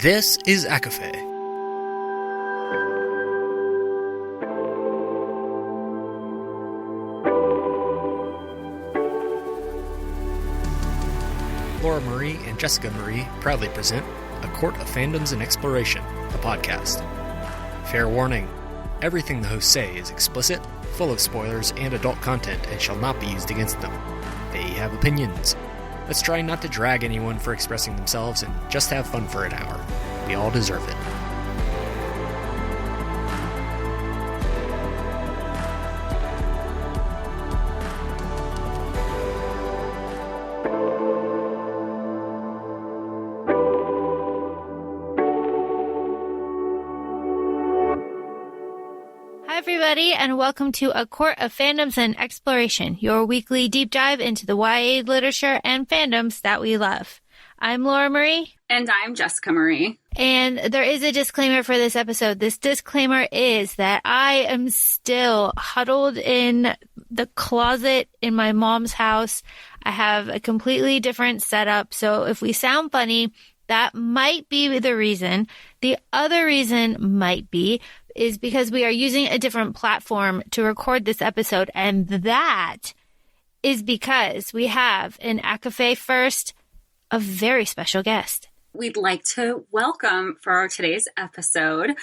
This is ACOFAE. Laura Marie and Jessica Marie proudly present A Court of Fandoms and Exploration, a podcast. Fair warning, everything the hosts say is explicit, full of spoilers and adult content and shall not be used against them. They have opinions. Let's try not to drag anyone for expressing themselves and just have fun for an hour. We all deserve it. Hi, everybody, and welcome to A Court of Fandoms and Exploration, your weekly deep dive into the YA literature and fandoms that we love. I'm Laura Marie. And I'm Jessica Marie. And there is a disclaimer for this episode. This disclaimer is that I am still huddled in the closet in my mom's house. I have a completely different setup, so if we sound funny, that might be the reason. The other reason is because we are using a different platform to record this episode, and that is because we have in ACOFAE First a very special guest. We'd like to welcome for today's episode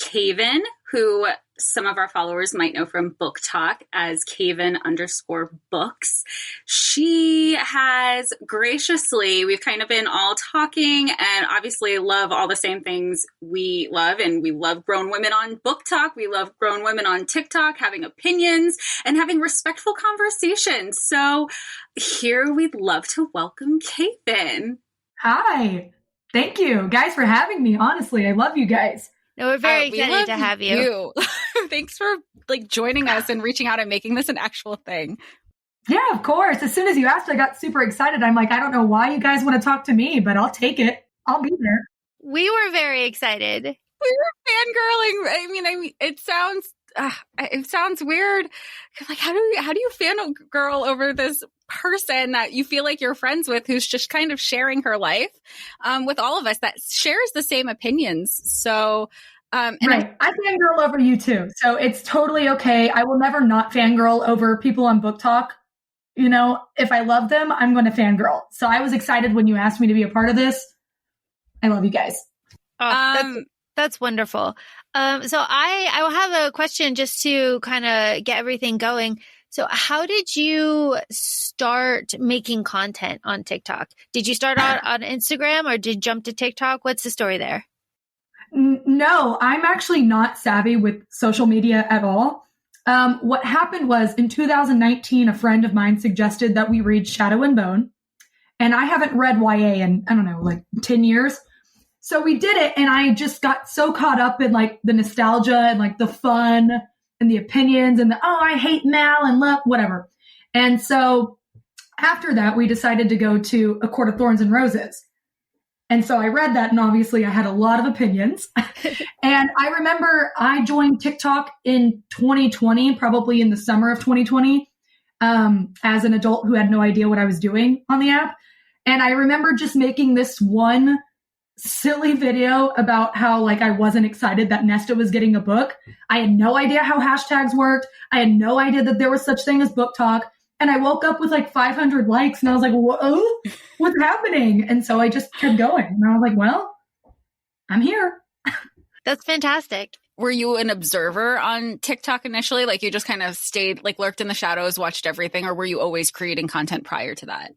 Kaven, who some of our followers might know from Book Talk as Kaven_books. She has graciously, we've kind of been all talking and obviously love all the same things we love. And we love grown women on Book Talk. We love grown women on TikTok, having opinions and having respectful conversations. So here we'd love to welcome Kaven. Hi. Thank you guys for having me. Honestly, I love you guys. No, we're very excited to have you. Thanks for joining us and reaching out and making this an actual thing. Yeah, of course. As soon as you asked, I got super excited. I'm like, I don't know why you guys want to talk to me, but I'll take it. I'll be there. We were very excited. We were fangirling. I mean, it sounds weird. Like, how do you fangirl over this person that you feel like you're friends with, who's just kind of sharing her life with all of us that shares the same opinions? So, right. I fangirl over you too. So it's totally okay. I will never not fangirl over people on Book Talk. You know, if I love them, I'm going to fangirl. So I was excited when you asked me to be a part of this. I love you guys. That's wonderful. So I will have a question just to kind of get everything going. So how did you start making content on TikTok? Did you start out on Instagram or did you jump to TikTok? What's the story there? No, I'm actually not savvy with social media at all. What happened was in 2019, a friend of mine suggested that we read Shadow and Bone. And I haven't read YA in, 10 years. So we did it, and I just got so caught up in the nostalgia and the fun and the opinions and I hate Mal and love, whatever. And so after that, we decided to go to A Court of Thorns and Roses. And so I read that, and obviously I had a lot of opinions. And I remember I joined TikTok in 2020, probably in the summer of 2020, as an adult who had no idea what I was doing on the app. And I remember just making this one silly video about how I wasn't excited that Nesta was getting a book. I had no idea how hashtags worked. I had no idea that there was such thing as Book Talk. And I woke up with 500 likes and I was like, whoa, what's happening? And so I just kept going. And I was like, well, I'm here. That's fantastic. Were you an observer on TikTok initially? You just kind of stayed, lurked in the shadows, watched everything, or were you always creating content prior to that?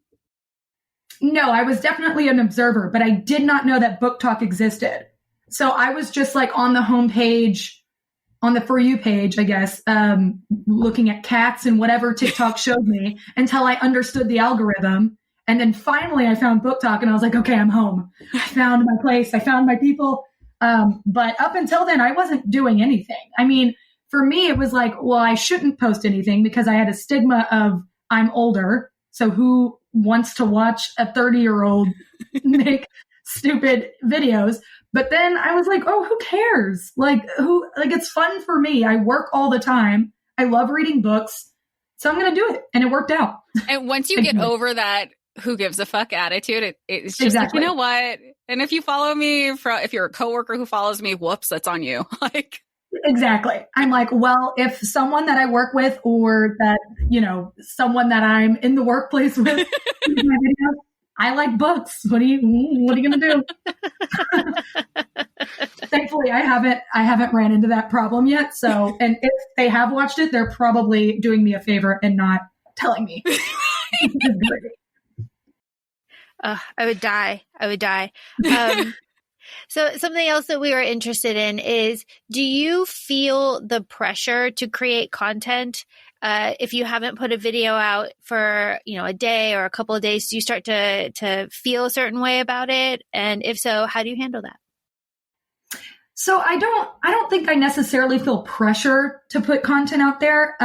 No, I was definitely an observer, but I did not know that Book Talk existed. So I was just on the homepage, on the For You page, I guess, looking at cats and whatever TikTok showed me until I understood the algorithm. And then finally I found Book Talk and I was like, okay, I'm home. I found my place. I found my people. But up until then, I wasn't doing anything. I mean, for me, it was well, I shouldn't post anything because I had a stigma of I'm older. So who wants to watch a 30-year-old make stupid videos? But then I was like, oh, who cares? It's fun for me. I work all the time. I love reading books. So I'm going to do it. And it worked out. And once you get over that who gives a fuck attitude. It's just Exactly. like, you know what? And if you follow me, if you're a coworker who follows me, whoops, that's on you. Like, exactly. I'm like, well, if someone that I work with or that, someone that I'm in the workplace with, sees my videos, I like books. What are you going to do? Thankfully, I haven't ran into that problem yet. So, and if they have watched it, they're probably doing me a favor and not telling me. I would die. So something else that we were interested in is, do you feel the pressure to create content? If you haven't put a video out for, a day or a couple of days, do you start to feel a certain way about it? And if so, how do you handle that? So I don't think I necessarily feel pressure to put content out there.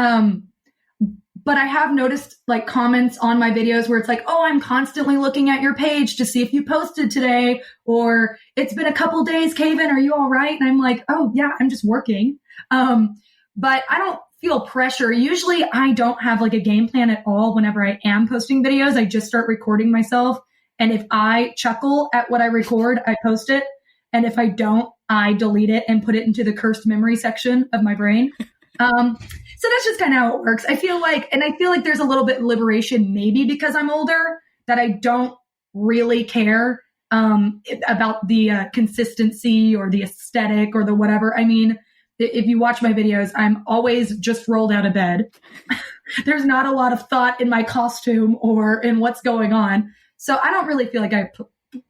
But I have noticed like comments on my videos where it's like, oh, I'm constantly looking at your page to see if you posted today, or it's been a couple days, Kaven, are you all right? And I'm like, oh yeah, I'm just working. But I don't feel pressure. Usually I don't have like a game plan at all. Whenever I am posting videos, I just start recording myself. And if I chuckle at what I record, I post it. And if I don't, I delete it and put it into the cursed memory section of my brain. So that's just kind of how it works. I feel like there's a little bit of liberation, maybe because I'm older, that I don't really care about the consistency or the aesthetic or the whatever. I mean, if you watch my videos, I'm always just rolled out of bed. There's not a lot of thought in my costume or in what's going on. So I don't really feel like I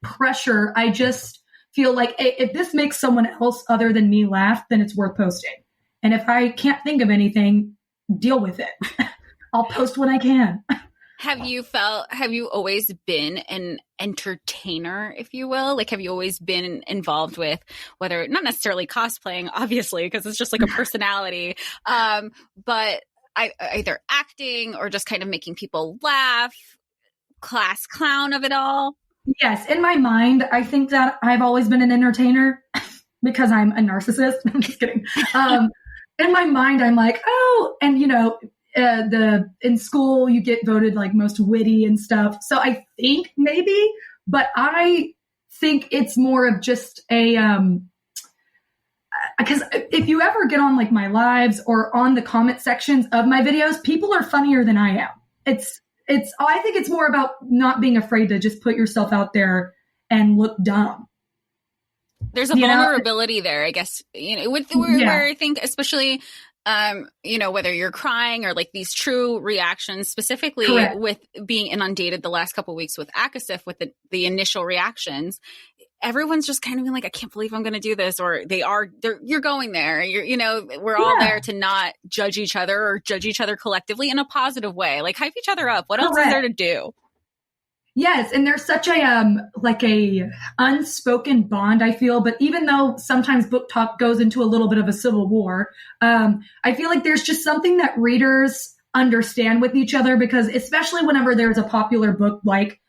pressure. I just feel like if this makes someone else other than me laugh, then it's worth posting. And if I can't think of anything, deal with it. I'll post when I can. Have you always been an entertainer, if you will? Like, have you always been involved with, whether, not necessarily cosplaying, obviously, because it's just like a personality, but either acting or just kind of making people laugh, class clown of it all? Yes. In my mind, I think that I've always been an entertainer because I'm a narcissist. I'm just kidding. In my mind, I'm like, oh, and in school you get voted like most witty and stuff. So I think maybe, but I think it's more of just a, because if you ever get on like my lives or on the comment sections of my videos, people are funnier than I am. I think it's more about not being afraid to just put yourself out there and look dumb. There's a vulnerability there, I guess, where I think especially, whether you're crying or like these true reactions, specifically Correct. With being inundated the last couple of weeks with ACOFAE, with the initial reactions, everyone's just kind of been like, I can't believe I'm going to do this. Or you're going there. We're all there to not judge each other or judge each other collectively in a positive way. Like, hype each other up. What else is there to do? Yes, and there's such a unspoken bond, I feel. But even though sometimes book talk goes into a little bit of a civil war, I feel like there's just something that readers understand with each other, because especially whenever there's a popular book like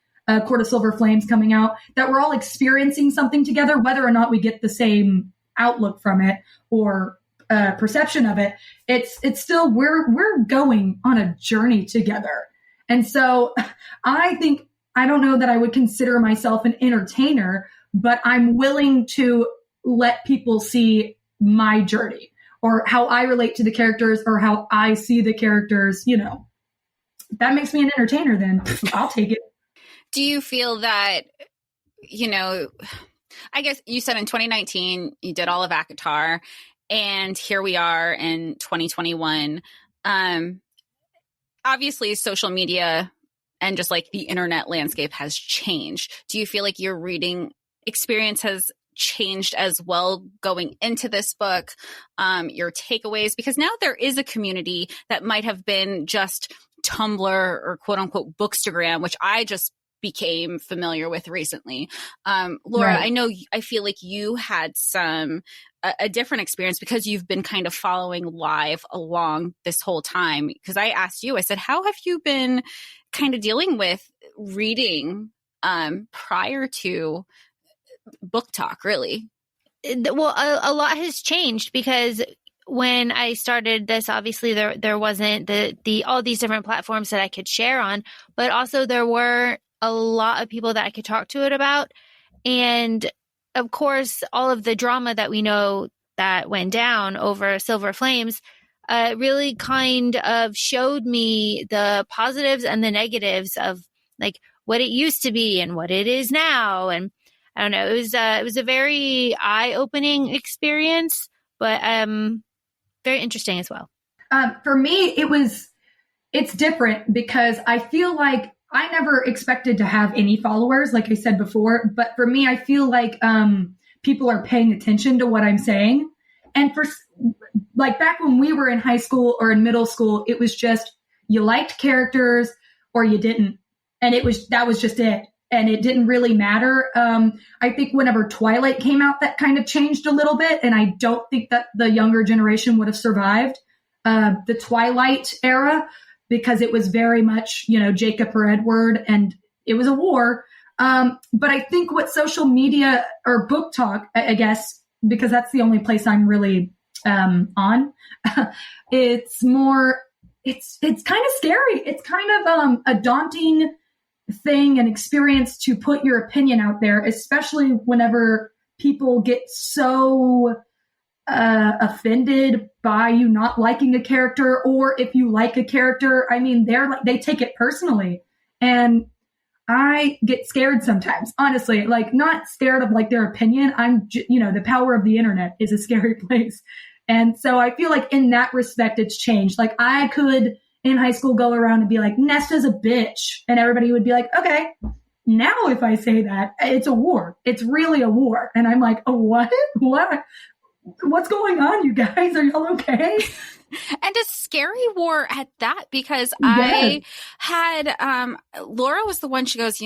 Court of Silver Flames coming out, that we're all experiencing something together, whether or not we get the same outlook from it or perception of it. It's still we're going on a journey together, and so I don't know that I would consider myself an entertainer, but I'm willing to let people see my journey or how I relate to the characters or how I see the characters. That makes me an entertainer, then I'll take it. Do you feel that, I guess you said in 2019, you did all of ACOTAR, and here we are in 2021. Obviously, social media and just like the internet landscape has changed. Do you feel like your reading experience has changed as well going into this book, your takeaways? Because now there is a community that might have been just Tumblr or quote unquote Bookstagram, which I just became familiar with recently. Laura, right. I feel like you had a different experience because you've been kind of following live along this whole time. Because I asked you, I said, how have you been kind of dealing with reading prior to book talk, really? Well, a lot has changed, because when I started this, obviously there wasn't the all these different platforms that I could share on, but also there were a lot of people that I could talk to it about. And of course, all of the drama that we know that went down over Silver Flames really kind of showed me the positives and the negatives of like what it used to be and what it is now. And I don't know, it was a very eye-opening experience, but very interesting as well. For me, it's different because I feel like I never expected to have any followers, like I said before. But for me, I feel like people are paying attention to what I'm saying. And for like back when we were in high school or in middle school, it was just you liked characters or you didn't. And that was just it. And it didn't really matter. I think whenever Twilight came out, that kind of changed a little bit. And I don't think that the younger generation would have survived the Twilight era, because it was very much, Jacob or Edward, and it was a war. But I think what social media or book talk, I guess, because that's the only place I'm really on, it's kind of scary. It's kind of a daunting thing and experience to put your opinion out there, especially whenever people get so offended by you not liking a character, or if you like a character, I mean, they take it personally, and I get scared sometimes, honestly, like not scared of like their opinion. The power of the internet is a scary place. And so I feel like in that respect, it's changed. Like I could in high school go around and be like, Nesta's a bitch. And everybody would be like, okay, now if I say that, it's a war. It's really a war. And I'm like, oh, what? What's going on, you guys? Are y'all okay? And a scary war at that, because Yes. I had, Laura was the one, she goes,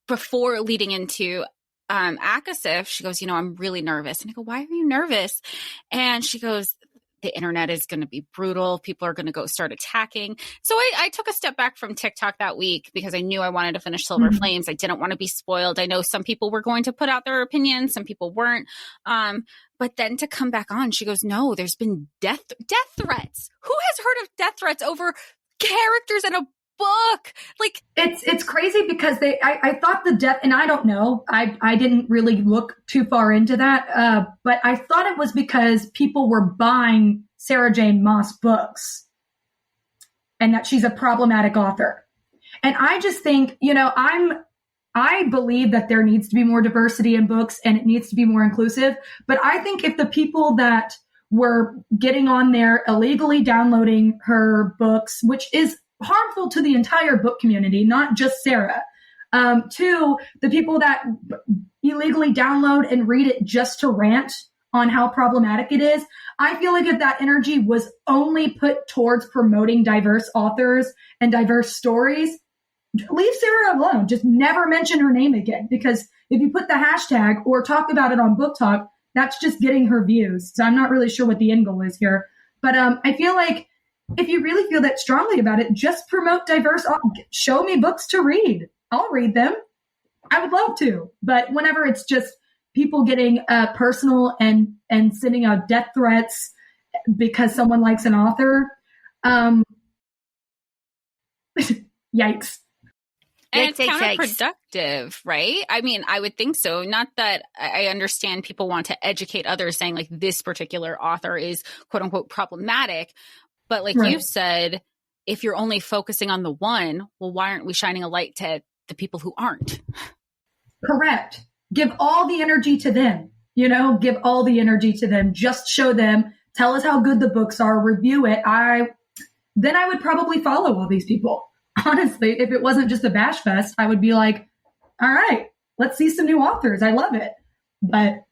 before leading into ACOFAE, she goes, I'm really nervous. And I go, why are you nervous? And she goes, the internet is going to be brutal. People are going to go start attacking. So I took a step back from TikTok that week because I knew I wanted to finish Silver Flames. I didn't want to be spoiled. I know some people were going to put out their opinions. Some people weren't. But then to come back on, she goes, no, there's been death threats. Who has heard of death threats over characters in a book? Like it's crazy because I thought the death, and I don't know, I didn't really look too far into that, but I thought it was because people were buying Sarah Jane Maas books and that she's a problematic author. And I just think, I believe that there needs to be more diversity in books and it needs to be more inclusive. But I think if the people that were getting on there illegally downloading her books, which is harmful to the entire book community, not just Sarah, to the people that illegally download and read it just to rant on how problematic it is, I feel like if that energy was only put towards promoting diverse authors and diverse stories, leave Sarah alone. Just never mention her name again. Because if you put the hashtag or talk about it on Book Talk, that's just getting her views. So I'm not really sure what the end goal is here. But I feel like if you really feel that strongly about it, just promote diverse. Show me books to read. I'll read them. I would love to. But whenever it's just people getting personal and sending out death threats because someone likes an author, yikes. And it's counterproductive, right? I mean, I would think so. Not that I understand people want to educate others saying like this particular author is quote unquote problematic. But like you said, if you're only focusing on the one, well, why aren't we shining a light to the people who aren't? Correct. Give all the energy to them, give all the energy to them. Just show them, tell us how good the books are, review it. Then I would probably follow all these people. Honestly, if it wasn't just a bash fest, I would be like, all right, let's see some new authors. I love it. But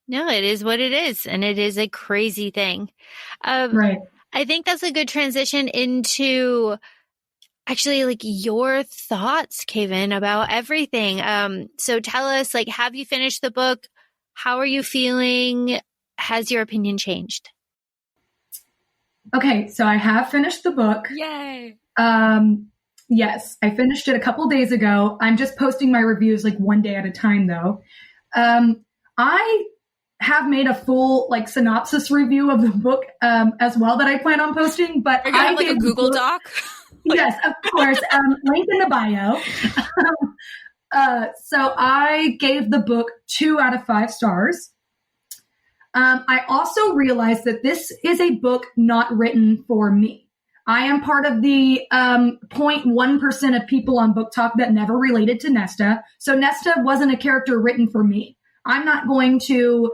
no, it is what it is. And it is a crazy thing. Right. I think that's a good transition into actually like your thoughts, Kaven, about everything. So tell us, like, have you finished the book? How are you feeling? Has your opinion changed? Okay, so I have finished the book. Yay. Yes, I finished it a couple days ago. I'm just posting my reviews like one day at a time, though. I have made a full like synopsis review of the book as well that I plan on posting. But I got like a Google Doc. Yes, of course. Link in the bio. So I gave the book 2 out of 5 stars. I also realized that this is a book not written for me. I am part of the 0.1% of people on Book Talk that never related to Nesta. So Nesta wasn't a character written for me. I'm not going to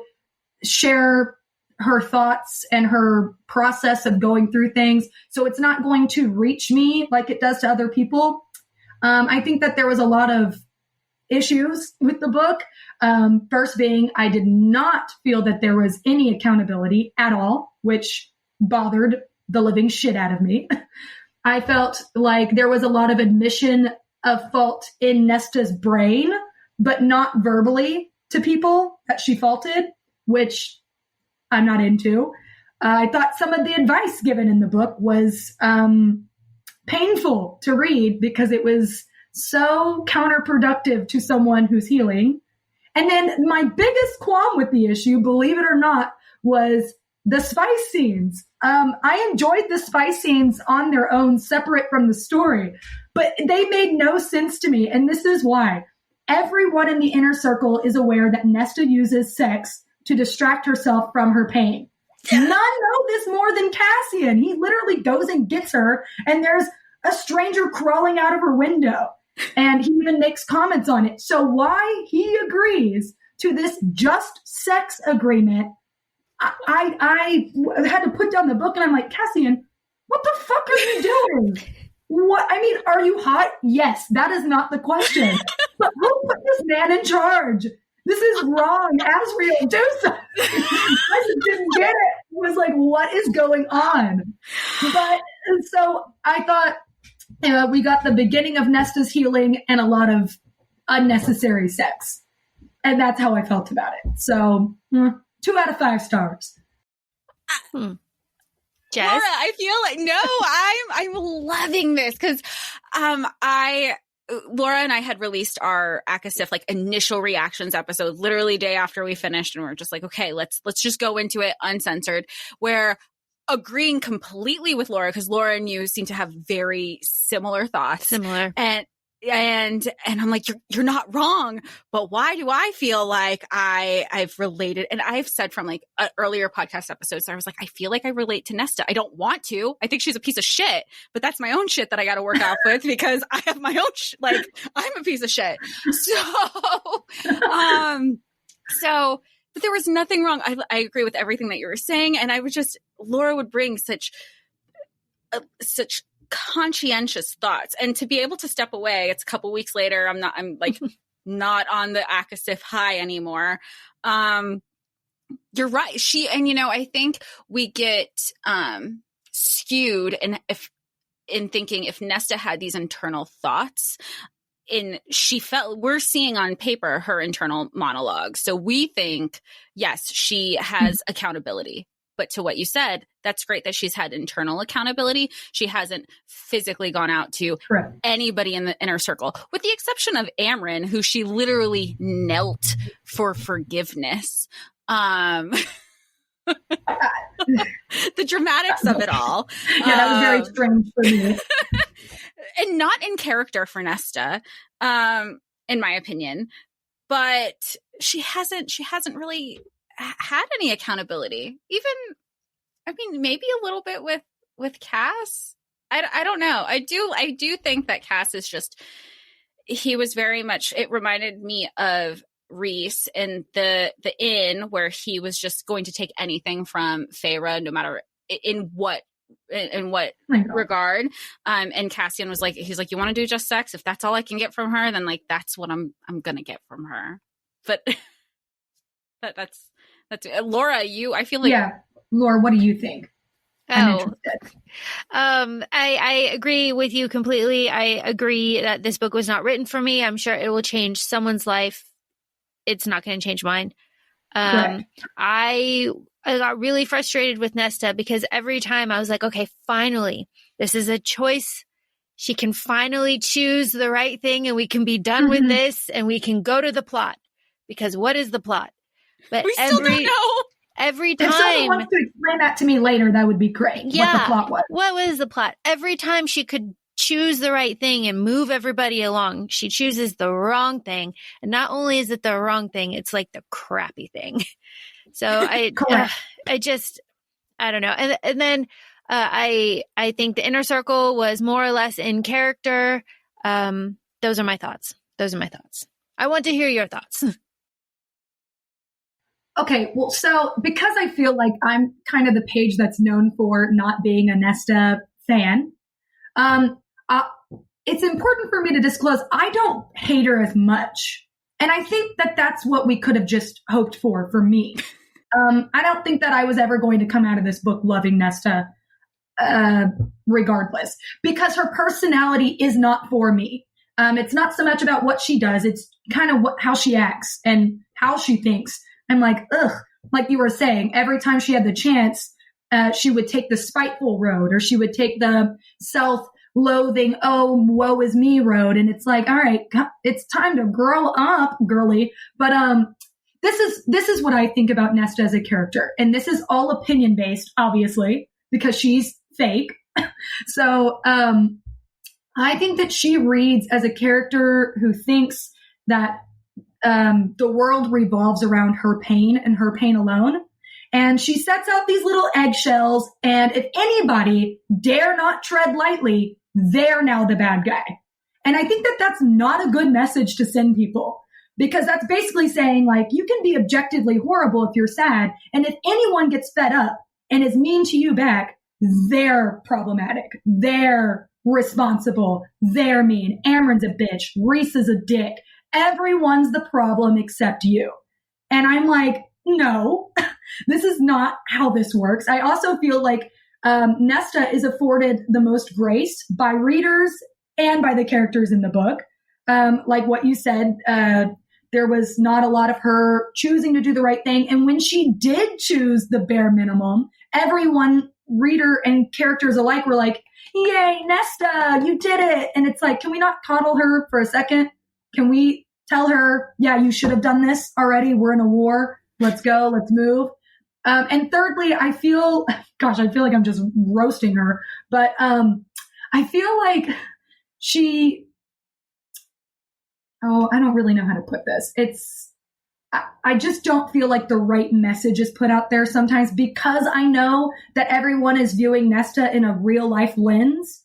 share her thoughts and her process of going through things. So it's not going to reach me like it does to other people. I think that there was a lot of issues with the book. First being, I did not feel that there was any accountability at all, which bothered the living shit out of me. I felt like there was a lot of admission of fault in Nesta's brain, but not verbally to people that she faulted, which I'm not into. I thought some of the advice given in the book was painful to read because it was so counterproductive to someone who's healing. And then my biggest qualm with the issue, believe it or not, was the spice scenes. I enjoyed the spice scenes on their own, separate from the story, but they made no sense to me. And this is why. Everyone in the inner circle is aware that Nesta uses sex to distract herself from her pain. None know this more than Cassian. He literally goes and gets her, and there's a stranger crawling out of her window. And he even makes comments on it. So why he agrees to this just sex agreement, I had to put down the book and I'm like, Cassian, what the fuck are you doing? What? I mean, are you hot? Yes, that is not the question. But who put this man in charge? This is wrong. Asriel, do something. I just didn't get it. It was like, what is going on? But so I thought we got the beginning of Nesta's healing and a lot of unnecessary sex. And that's how I felt about it. So 2 out of 5 stars. Jess? Laura, I feel like, no, I'm loving this because Laura and I had released our ACOFAE like initial reactions episode literally day after we finished, and we were just like, okay, let's just go into it uncensored, where agreeing completely with Laura, because Laura and you seem to have very similar thoughts. And I'm like, you're not wrong, but why do I feel like I've related? And I've said from like earlier podcast episodes, I was like, I feel like I relate to Nesta. I don't want to. I think she's a piece of shit, but that's my own shit that I got to work out with because I have my own like I'm a piece of shit. But there was nothing wrong. I agree with everything that you were saying, and I was just Laura would bring such conscientious thoughts, and to be able to step away, it's a couple weeks later, I'm not on the ACOFAE high anymore. You're right. I think we get skewed in thinking if Nesta had these internal thoughts, we're seeing on paper her internal monologue. So we think, yes, she has accountability. But to what you said, that's great that she's had internal accountability. She hasn't physically gone out to anybody in the inner circle, with the exception of Amryn, who she literally knelt for forgiveness. The dramatics of it all. Yeah, that was very strange for me. And not in character for Nesta, in my opinion. But she hasn't really had any accountability. Even, maybe a little bit with Cass. I don't know. I do think that Cass is just, he was very much, it reminded me of Rhys in the inn, where he was just going to take anything from Feyre, no matter in what regard. And Cassian was like, he's like, you want to do just sex? If that's all I can get from her, then like, that's what I'm going to get from her. But that's Laura, I feel like. Yeah. Laura, what do you think? I agree with you completely. I agree that this book was not written for me. I'm sure it will change someone's life. It's not going to change mine. I got really frustrated with Nesta because every time I was like, okay, finally, this is a choice. She can finally choose the right thing and we can be done with this and we can go to the plot. Because what is the plot? But we still don't know. Every time. If someone wants to explain that to me later, that would be great. Yeah. What the plot was. What was the plot? Every time she could choose the right thing and move everybody along. She chooses the wrong thing. And not only is it the wrong thing, it's like the crappy thing. So I don't know. And then I think the Inner Circle was more or less in character. Those are my thoughts. I want to hear your thoughts. Okay, well, so because I feel like I'm kind of the page that's known for not being a Nesta fan, it's important for me to disclose I don't hate her as much. And I think that that's what we could have just hoped for me. I don't think that I was ever going to come out of this book loving Nesta regardless, because her personality is not for me. It's not so much about what she does. It's kind of how she acts and how she thinks. I'm like, ugh, like you were saying, every time she had the chance, she would take the spiteful road, or she would take the self-loathing, oh, woe is me road. And it's like, all right, it's time to grow up, girly. But this is what I think about Nesta as a character. And this is all opinion based, obviously, because she's fake. So I think that she reads as a character who thinks that the world revolves around her pain and her pain alone. And she sets out these little eggshells. And if anybody dare not tread lightly, they're now the bad guy. And I think that that's not a good message to send people, because that's basically saying, like, you can be objectively horrible if you're sad. And if anyone gets fed up and is mean to you back, they're problematic. They're responsible. They're mean. Amron's a bitch. Reese is a dick. Everyone's the problem except you. And I'm like, no, this is not how this works. I also feel like Nesta is afforded the most grace by readers and by the characters in the book. Like what you said, there was not a lot of her choosing to do the right thing. And when she did choose the bare minimum, everyone, reader and characters alike, were like, yay, Nesta, you did it. And it's like, can we not coddle her for a second? Can we tell her, yeah, you should have done this already. We're in a war. Let's go. Let's move. And thirdly, I feel like I'm just roasting her, but I feel like I don't really know how to put this. I just don't feel like the right message is put out there sometimes, because I know that everyone is viewing Nesta in a real life lens.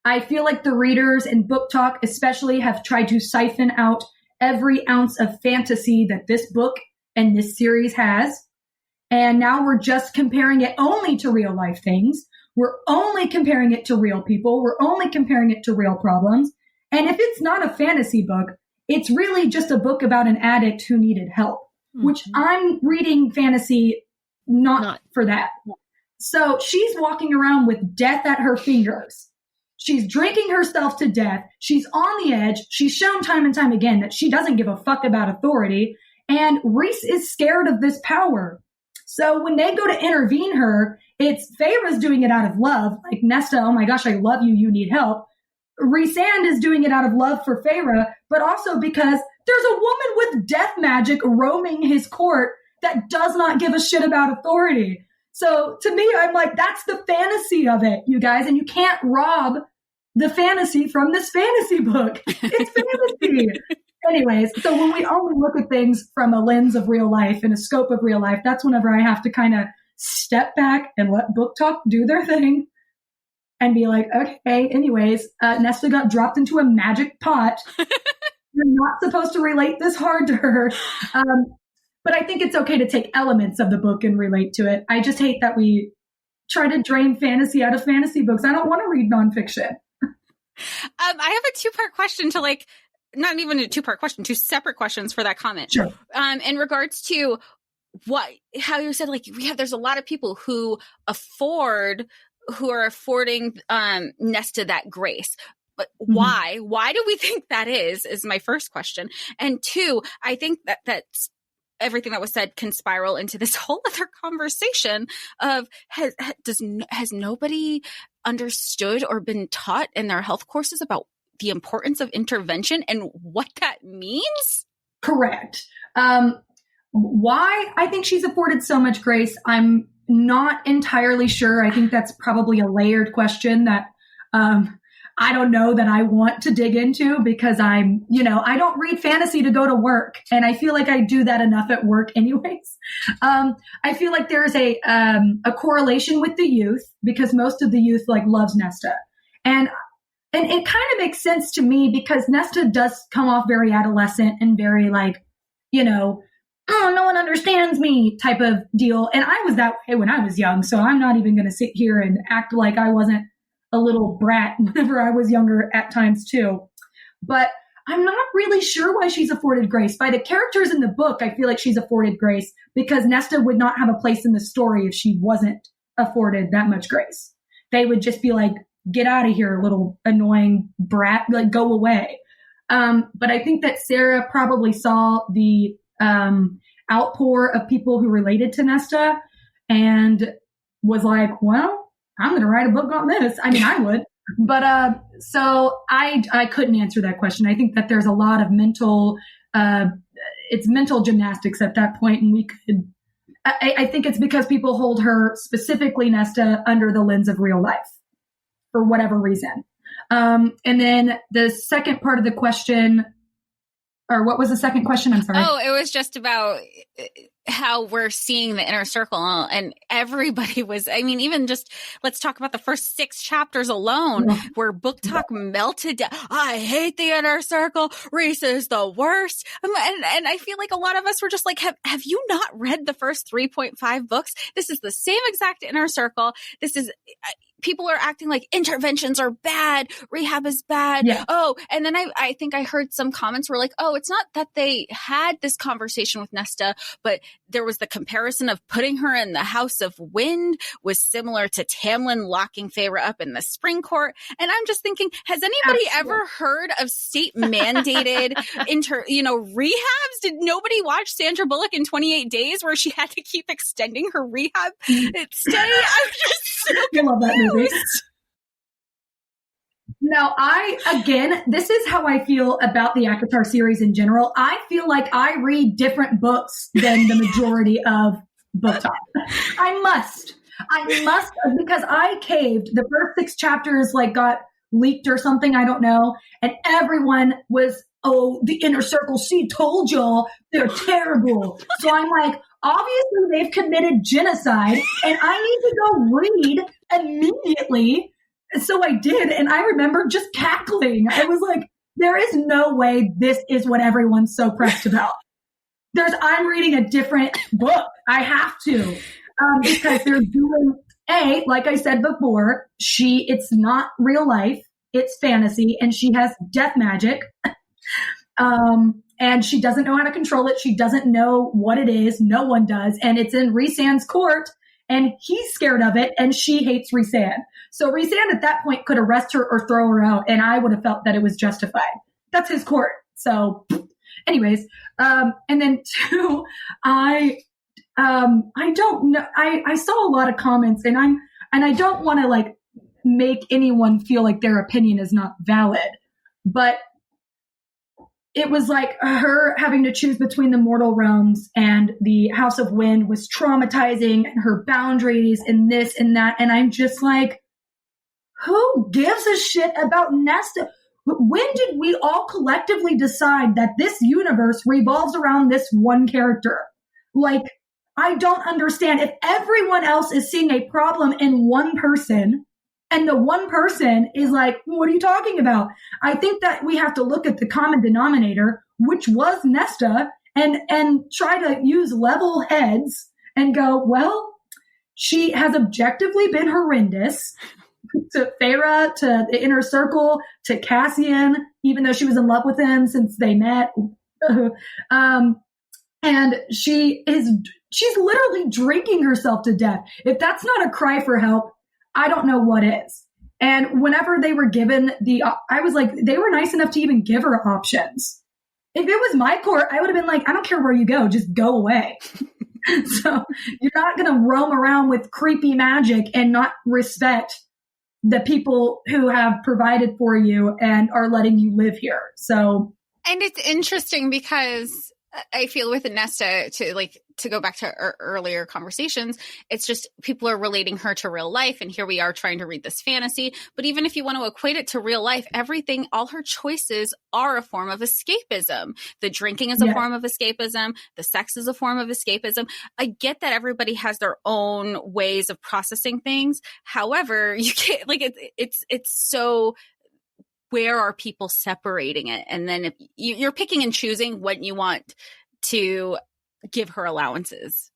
I feel like the readers in Book Talk especially have tried to siphon out every ounce of fantasy that this book and this series has. And now we're just comparing it only to real life things. We're only comparing it to real people. We're only comparing it to real problems. And if it's not a fantasy book, it's really just a book about an addict who needed help, which I'm reading fantasy not for that. So she's walking around with death at her fingers. She's drinking herself to death. She's on the edge. She's shown time and time again that she doesn't give a fuck about authority. And Reese is scared of this power. So when they go to intervene her, it's Feyre's doing it out of love. Like, Nesta, oh my gosh, I love you. You need help. Rhysand is doing it out of love for Feyre, but also because there's a woman with death magic roaming his court that does not give a shit about authority. So to me, I'm like, that's the fantasy of it, you guys. And you can't rob the fantasy from this fantasy book. It's fantasy. Anyways, so when we only look at things from a lens of real life and a scope of real life, that's whenever I have to kind of step back and let Book Talk do their thing and be like, okay, anyways, Nesta got dropped into a magic pot. You're not supposed to relate this hard to her. But I think it's okay to take elements of the book and relate to it. I just hate that we try to drain fantasy out of fantasy books. I don't want to read nonfiction. I have a two-part question to not even a two-part question, two separate questions for that comment. Sure. In regards to how you said, there's a lot of people who are affording Nesta that grace. But why? Mm-hmm. Why do we think that is my first question. And two, I think that's everything that was said can spiral into this whole other conversation of has nobody understood or been taught in their health courses about the importance of intervention and what that means? Correct. Why I think she's afforded so much grace, I'm not entirely sure. I think that's probably a layered question that I don't know that I want to dig into because I don't read fantasy to go to work. And I feel like I do that enough at work anyways. I feel like there's a correlation with the youth because most of the youth like loves Nesta. And it kind of makes sense to me because Nesta does come off very adolescent and very like, oh, no one understands me type of deal. And I was that way when I was young. So I'm not even going to sit here and act like I wasn't a little brat whenever I was younger at times too. But I'm not really sure why she's afforded grace. By the characters in the book, I feel like she's afforded grace because Nesta would not have a place in the story if she wasn't afforded that much grace. They would just be like, get out of here, little annoying brat, like go away. But I think that Sarah probably saw the outpour of people who related to Nesta and was like, well, I'm going to write a book on this. I mean, I would. But so I couldn't answer that question. I think that there's a lot of it's mental gymnastics at that point, and we could. I think it's because people hold her, specifically Nesta, under the lens of real life for whatever reason. And then the second part of the question, or what was the second question? I'm sorry. Oh, it was just about how we're seeing the inner circle, and everybody was, I mean, even just let's talk about the first 6 chapters alone where Book Talk melted down. I hate the inner circle. Reese is the worst. And I feel like a lot of us were just like, have you not read the first 3.5 books? This is the same exact inner circle. This is, people are acting like interventions are bad. Rehab is bad. Yeah. Oh, and then I think I heard some comments were like, oh, it's not that they had this conversation with Nesta, but there was the comparison of putting her in the House of Wind was similar to Tamlin locking Feyre up in the Spring Court. And I'm just thinking, has anybody ever heard of state mandated rehabs? Did nobody watch Sandra Bullock in 28 Days where she had to keep extending her rehab stay? I'm just so I love that movie. No, this is how I feel about the ACOFAE series in general. I feel like I read different books than the majority of Book Talk. I must, because I caved. The first 6 chapters got leaked or something, I don't know. And everyone was, oh, the inner circle, she told y'all they're terrible. So I'm like, obviously they've committed genocide and I need to go read immediately. So I did. And I remember just cackling. I was like, there is no way this is what everyone's so pressed about. I'm reading a different book. I have to, because they're doing like I said before, it's not real life. It's fantasy and she has death magic. And she doesn't know how to control it. She doesn't know what it is. No one does. And it's in Rhysand's court and he's scared of it and she hates Rhysand. So Rhysand at that point could arrest her or throw her out and I would have felt that it was justified. That's his court. So anyways, and then 2, I don't know. I saw a lot of comments and I don't want to make anyone feel like their opinion is not valid, but it was like her having to choose between the mortal realms and the House of Wind was traumatizing, and her boundaries and this and that. And I'm just like, who gives a shit about Nesta? When did we all collectively decide that this universe revolves around this one character? I don't understand. If everyone else is seeing a problem in one person, and the one person is like, what are you talking about? I think that we have to look at the common denominator, which was Nesta, and try to use level heads and go, well, she has objectively been horrendous to Feyre, to the inner circle, to Cassian, even though she was in love with him since they met. And she's literally drinking herself to death. If that's not a cry for help, I don't know what is. And whenever they were given I was like, they were nice enough to even give her options. If it was my court, I would have been like, I don't care where you go, just go away. So you're not going to roam around with creepy magic and not respect the people who have provided for you and are letting you live here. So. And it's interesting because I feel with Nesta, to go back to earlier conversations, it's just people are relating her to real life. And here we are trying to read this fantasy. But even if you want to equate it to real life, everything, all her choices are a form of escapism. The drinking is a form of escapism. The sex is a form of escapism. I get that everybody has their own ways of processing things. However, you can't, it's so, where are people separating it? And then if you're picking and choosing what you want to give her allowances.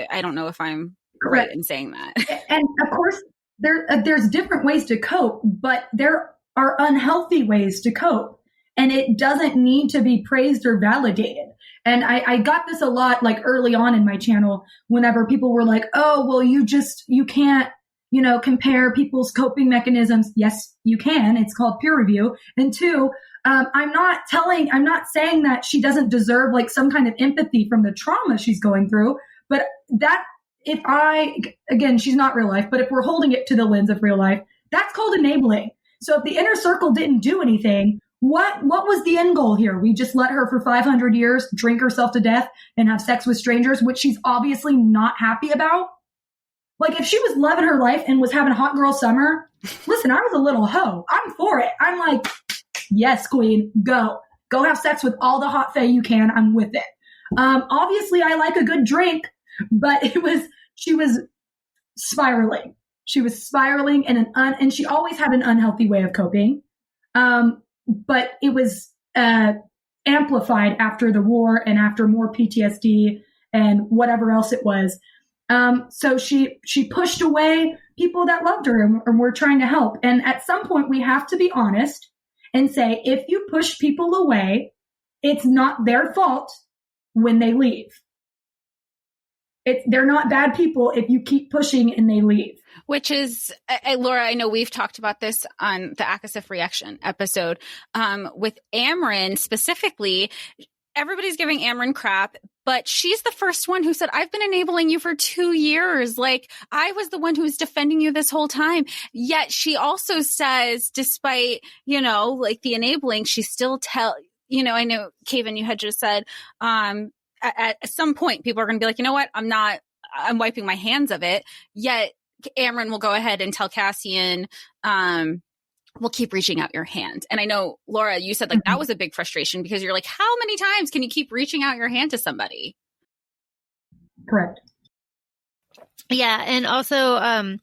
I don't know if I'm right in saying that. And of course, there's different ways to cope, but there are unhealthy ways to cope. And it doesn't need to be praised or validated. And I got this a lot early on in my channel whenever people were like, oh, well, you can't, compare people's coping mechanisms. Yes, you can. It's called peer review. And two, I'm not saying that she doesn't deserve some kind of empathy from the trauma she's going through, but that again, she's not real life, but if we're holding it to the lens of real life, that's called enabling. So if the inner circle didn't do anything, what was the end goal here? We just let her for 500 years drink herself to death and have sex with strangers, which she's obviously not happy about. If she was loving her life and was having a hot girl summer, listen, I was a little hoe. I'm for it. I'm like, yes, queen, go have sex with all the hot fae you can. I'm with it. Obviously I like a good drink, but she was spiraling. She was spiraling and she always had an unhealthy way of coping. But it was, amplified after the war and after more PTSD and whatever else it was. So she pushed away people that loved her and were trying to help. And at some point we have to be honest and say, if you push people away, it's not their fault when they leave. They're not bad people if you keep pushing and they leave. Which is, Laura, I know we've talked about this on the ACOFAE Reaction episode. With Amryn specifically, everybody's giving Amryn crap, but she's the first one who said, I've been enabling you for 2 years. I was the one who was defending you this whole time. Yet she also says, despite, the enabling, she still I know, Kaven, you had just said, at some point, people are going to be like, you know what? I'm wiping my hands of it. Yet Amryn will go ahead and tell Cassian, we'll keep reaching out your hand. And I know, Laura, you said that was a big frustration because you're like, how many times can you keep reaching out your hand to somebody? Correct. Yeah. And also,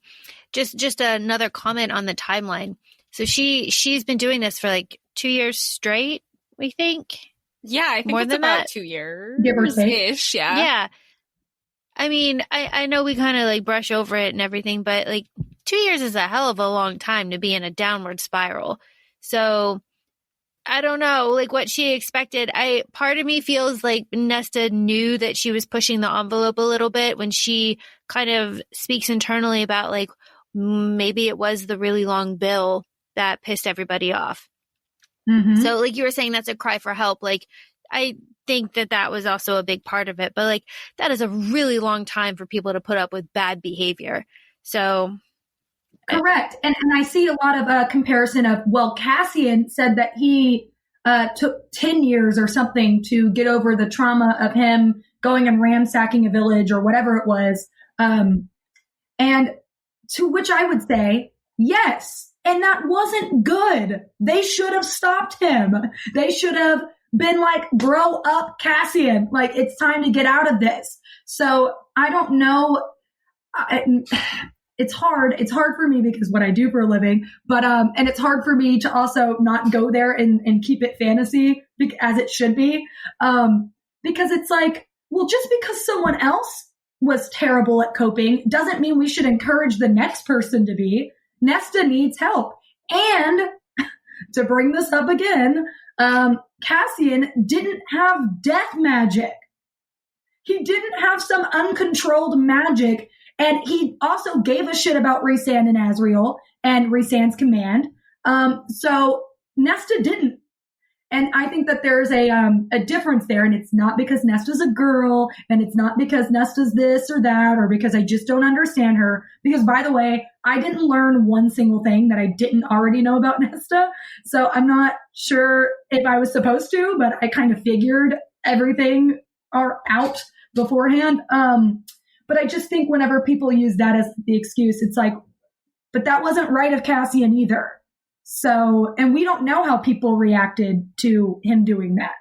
just another comment on the timeline. So she's been doing this for 2 years straight, we think. Yeah, I think more it's than about that. 2 years. Give or take. Ish, yeah. Yeah. I mean, I know we kind of brush over it and everything, but 2 years is a hell of a long time to be in a downward spiral. So I don't know, what she expected. Part of me feels like Nesta knew that she was pushing the envelope a little bit when she kind of speaks internally about maybe it was the really long bill that pissed everybody off. Mm-hmm. So you were saying that's a cry for help. I think that was also a big part of it, but that is a really long time for people to put up with bad behavior. So correct. And I see a lot of comparison of, Cassian said that he took 10 years or something to get over the trauma of him going and ransacking a village or whatever it was. And to which I would say, yes. And that wasn't good. They should have stopped him. They should have been grow up, Cassian. It's time to get out of this. So I don't know. It's hard. It's hard for me because what I do for a living, but, and it's hard for me to also not go there and keep it fantasy as it should be. Because it's just because someone else was terrible at coping doesn't mean we should encourage the next person to be. Nesta needs help. And to bring this up again, Cassian didn't have death magic. He didn't have some uncontrolled magic. And he also gave a shit about Rhysand and Azriel and Rhysand's command. So Nesta didn't. And I think that there's a difference there. And it's not because Nesta's a girl, and it's not because Nesta's this or that, or because I just don't understand her. Because, by the way, I didn't learn one single thing that I didn't already know about Nesta. So I'm not sure if I was supposed to, but I kind of figured everything are out beforehand. But I just think whenever people use that as the excuse, it's like, but that wasn't right of Cassian either. So, and we don't know how people reacted to him doing that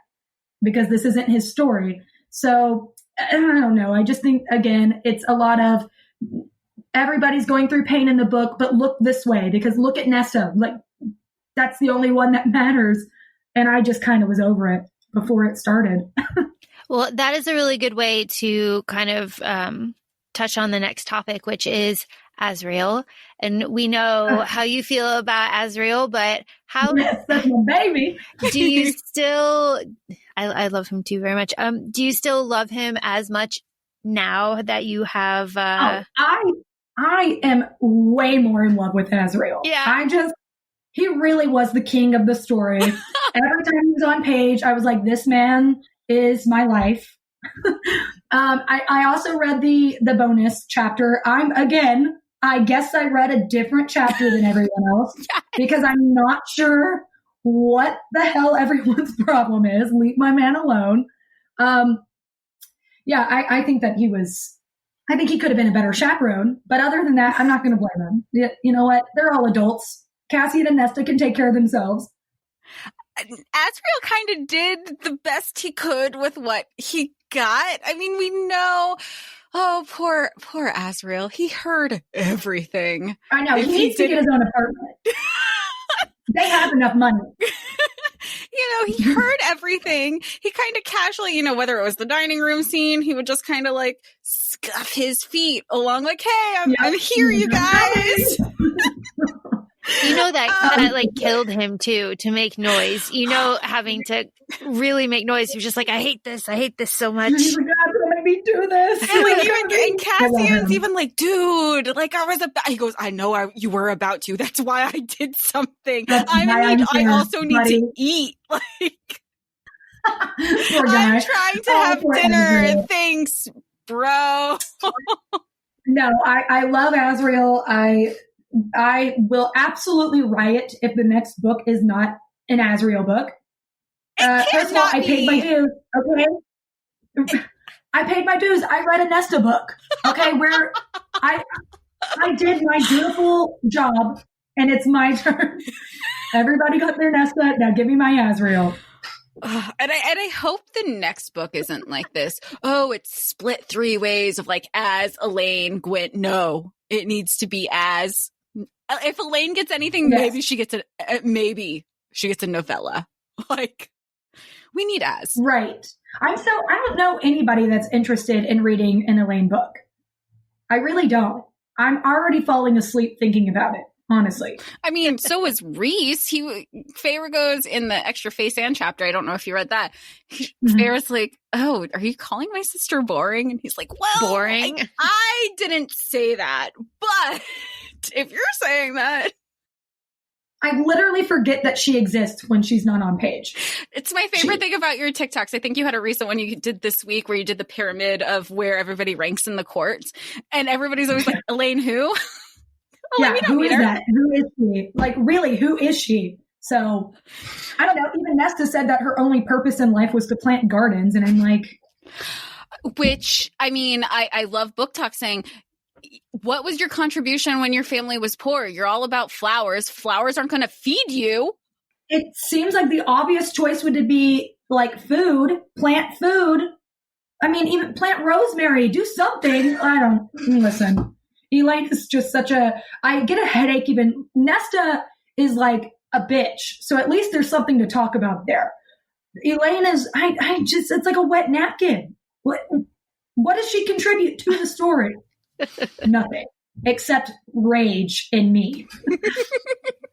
because this isn't his story. So I don't know. I just think, again, it's a lot of everybody's going through pain in the book, but look this way because look at Nesta. Like, that's the only one that matters. And I just kind of was over it before it started. Well, that is a really good way to kind of touch on the next topic, which is Azriel. And we know how you feel about Azriel, but how yes, that's my baby. do you still, I love him too very much. Do you still love him as much now that you have, I am way more in love with Azriel. Yeah. He really was the king of the story. Every time he was on page, I was like, this man is my life. I also read the bonus chapter. I guess I read a different chapter than everyone else because I'm not sure what the hell everyone's problem is. Leave my man alone. I think that I think he could have been a better chaperone, but other than that, I'm not going to blame him. You know what? They're all adults. Cassian and Nesta can take care of themselves. Azriel kind of did the best he could with what he got. I mean, we know, poor Azriel. He heard everything. I know. He needs to get his own apartment. They have enough money. He heard everything. He kind of casually, whether it was the dining room scene, he would just kind of like scuff his feet along like, hey, I'm here, you guys. That like killed him too, to make noise, having to really make noise. He was just like, I hate this so much. He's like, God, don't make me do this. And Cassian's even like, dude, like I was about, he goes, I know you were about to. That's why I did something. I also need to eat. Like, I'm trying to have dinner. Thanks, bro. No, I love Azriel. I will absolutely riot if the next book is not an Azriel book. First of all, I paid my dues. Okay, I paid my dues. I read a Nesta book. Okay, where I did my beautiful job, and it's my turn. Everybody got their Nesta. Now give me my Azriel. And I hope the next book isn't like this. Oh, it's split 3 ways of like as Elaine, Gwent. No, it needs to be as. If Elaine gets anything, yes. maybe she gets a novella. Like, we need as. Right. I don't know anybody that's interested in reading an Elaine book. I really don't. I'm already falling asleep thinking about it, honestly. I mean, so was Reese. Feyre goes in the extra Face Anne chapter. I don't know if you read that. Feyre's like, oh, are you calling my sister boring? And he's like, well, boring. I didn't say that, but if you're saying that. I literally forget that she exists when she's not on page. It's my favorite thing about your TikToks. I think you had a recent one you did this week where you did the pyramid of where everybody ranks in the courts. And everybody's always like, Elaine who? Who is that? Who is she? Like, really, who is she? So, I don't know. Even Nesta said that her only purpose in life was to plant gardens. And I'm like... Which, I mean, I love Book Talk saying... What was your contribution when your family was poor? You're all about flowers. Flowers aren't going to feed you. It seems like the obvious choice would be like food, plant food. I mean, even plant rosemary, do something. Listen, Elaine is just I get a headache even. Nesta is like a bitch. So at least there's something to talk about there. Elaine is, it's like a wet napkin. What does she contribute to the story? Nothing except rage in me.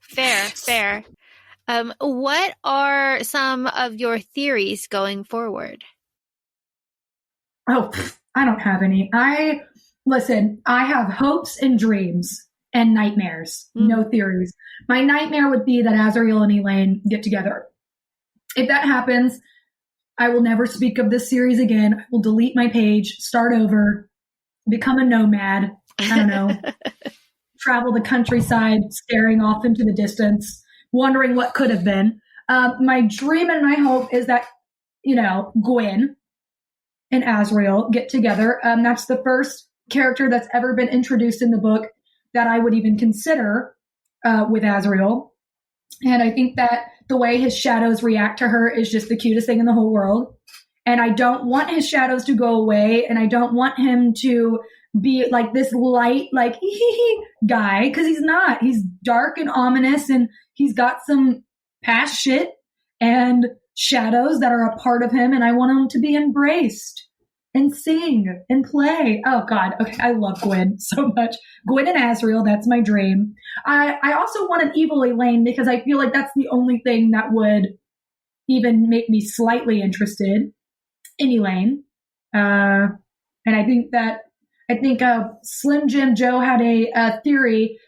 Fair. What are some of your theories going forward? Oh, I don't have any. I have hopes and dreams and nightmares. No theories. My nightmare would be that Azriel and Elaine get together. If that happens, I will never speak of this series again. I will delete my page, start over, become a nomad. I don't know. Travel the countryside, staring off into the distance, wondering what could have been. My dream and my hope is that Gwen and Azriel get together. That's the first character that's ever been introduced in the book that I would even consider with Azriel. And I think that the way his shadows react to her is just the cutest thing in the whole world. And I don't want his shadows to go away. And I don't want him to be like this light, like guy, because he's not. He's dark and ominous, and he's got some past shit and shadows that are a part of him. And I want him to be embraced and sing and play. Oh God. Okay. I love Gwen so much. Gwen and Azriel. That's my dream. I also want an evil Elaine because I feel like that's the only thing that would even make me slightly interested in Elaine. And I think Slim Jim Joe had a theory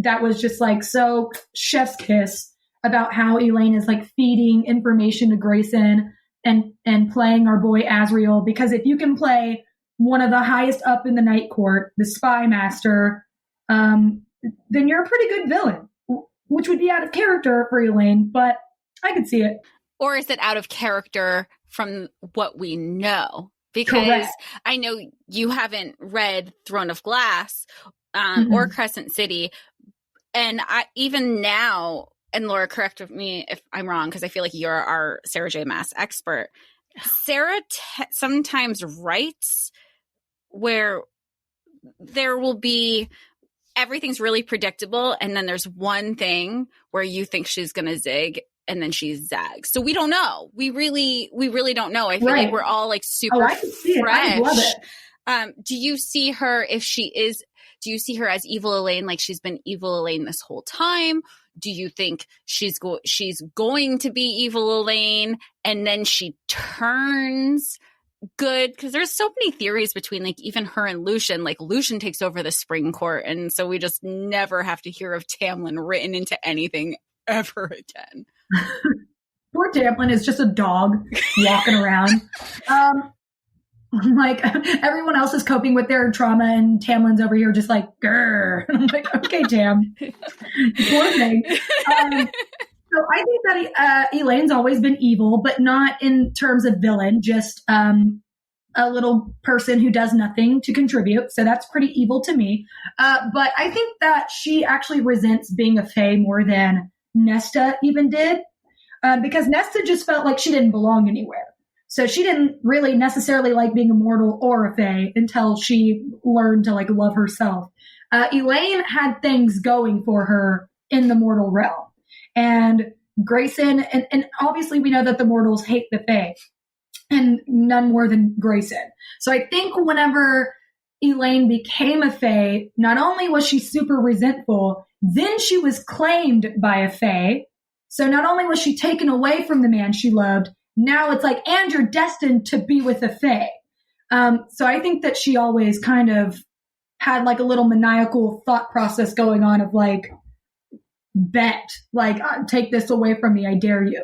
that was just like so chef's kiss about how Elaine is like feeding information to Grayson and playing our boy Azriel, because if you can play one of the highest up in the Night Court, the Spy Master, then you're a pretty good villain, which would be out of character for Elaine, but I could see it. Or is it out of character from what we know? Because Correct. I know you haven't read Throne of Glass or Crescent City. And even now, and Laura, correct me if I'm wrong, because I feel like you're our Sarah J. Maas expert. Sarah sometimes writes where there will be everything's really predictable, and then there's one thing where you think she's going to zig, and then she zags. So we don't know. We really don't know. I feel like we're all like super I can see fresh. it. I love it. Do you see her do you see her as evil Elaine, like she's been evil Elaine this whole time? Do you think she's going to be evil Elaine and then she turns good? Because there's so many theories between like even her and Lucian. Like Lucian takes over the Spring Court, and so we just never have to hear of Tamlin written into anything ever again. Poor Tamlin is just a dog walking around. Like everyone else is coping with their trauma, and Tamlin's over here just like, grrr. And I'm like, okay, Tam, poor thing. So I think that Elaine's always been evil, but not in terms of villain, just a little person who does nothing to contribute. So that's pretty evil to me. But I think that she actually resents being a Fae more than Nesta even did, because Nesta just felt like she didn't belong anywhere. So she didn't really necessarily like being a mortal or a Fae until she learned to like love herself. Elaine had things going for her in the mortal realm. And Grayson, and obviously we know that the mortals hate the Fae, and none more than Grayson. So I think whenever Elaine became a Fae, not only was she super resentful, then she was claimed by a Fae. So not only was she taken away from the man she loved, now it's like, and you're destined to be with a Fae. So I think that she always kind of had like a little maniacal thought process going on of like, bet, like, take this away from me, I dare you.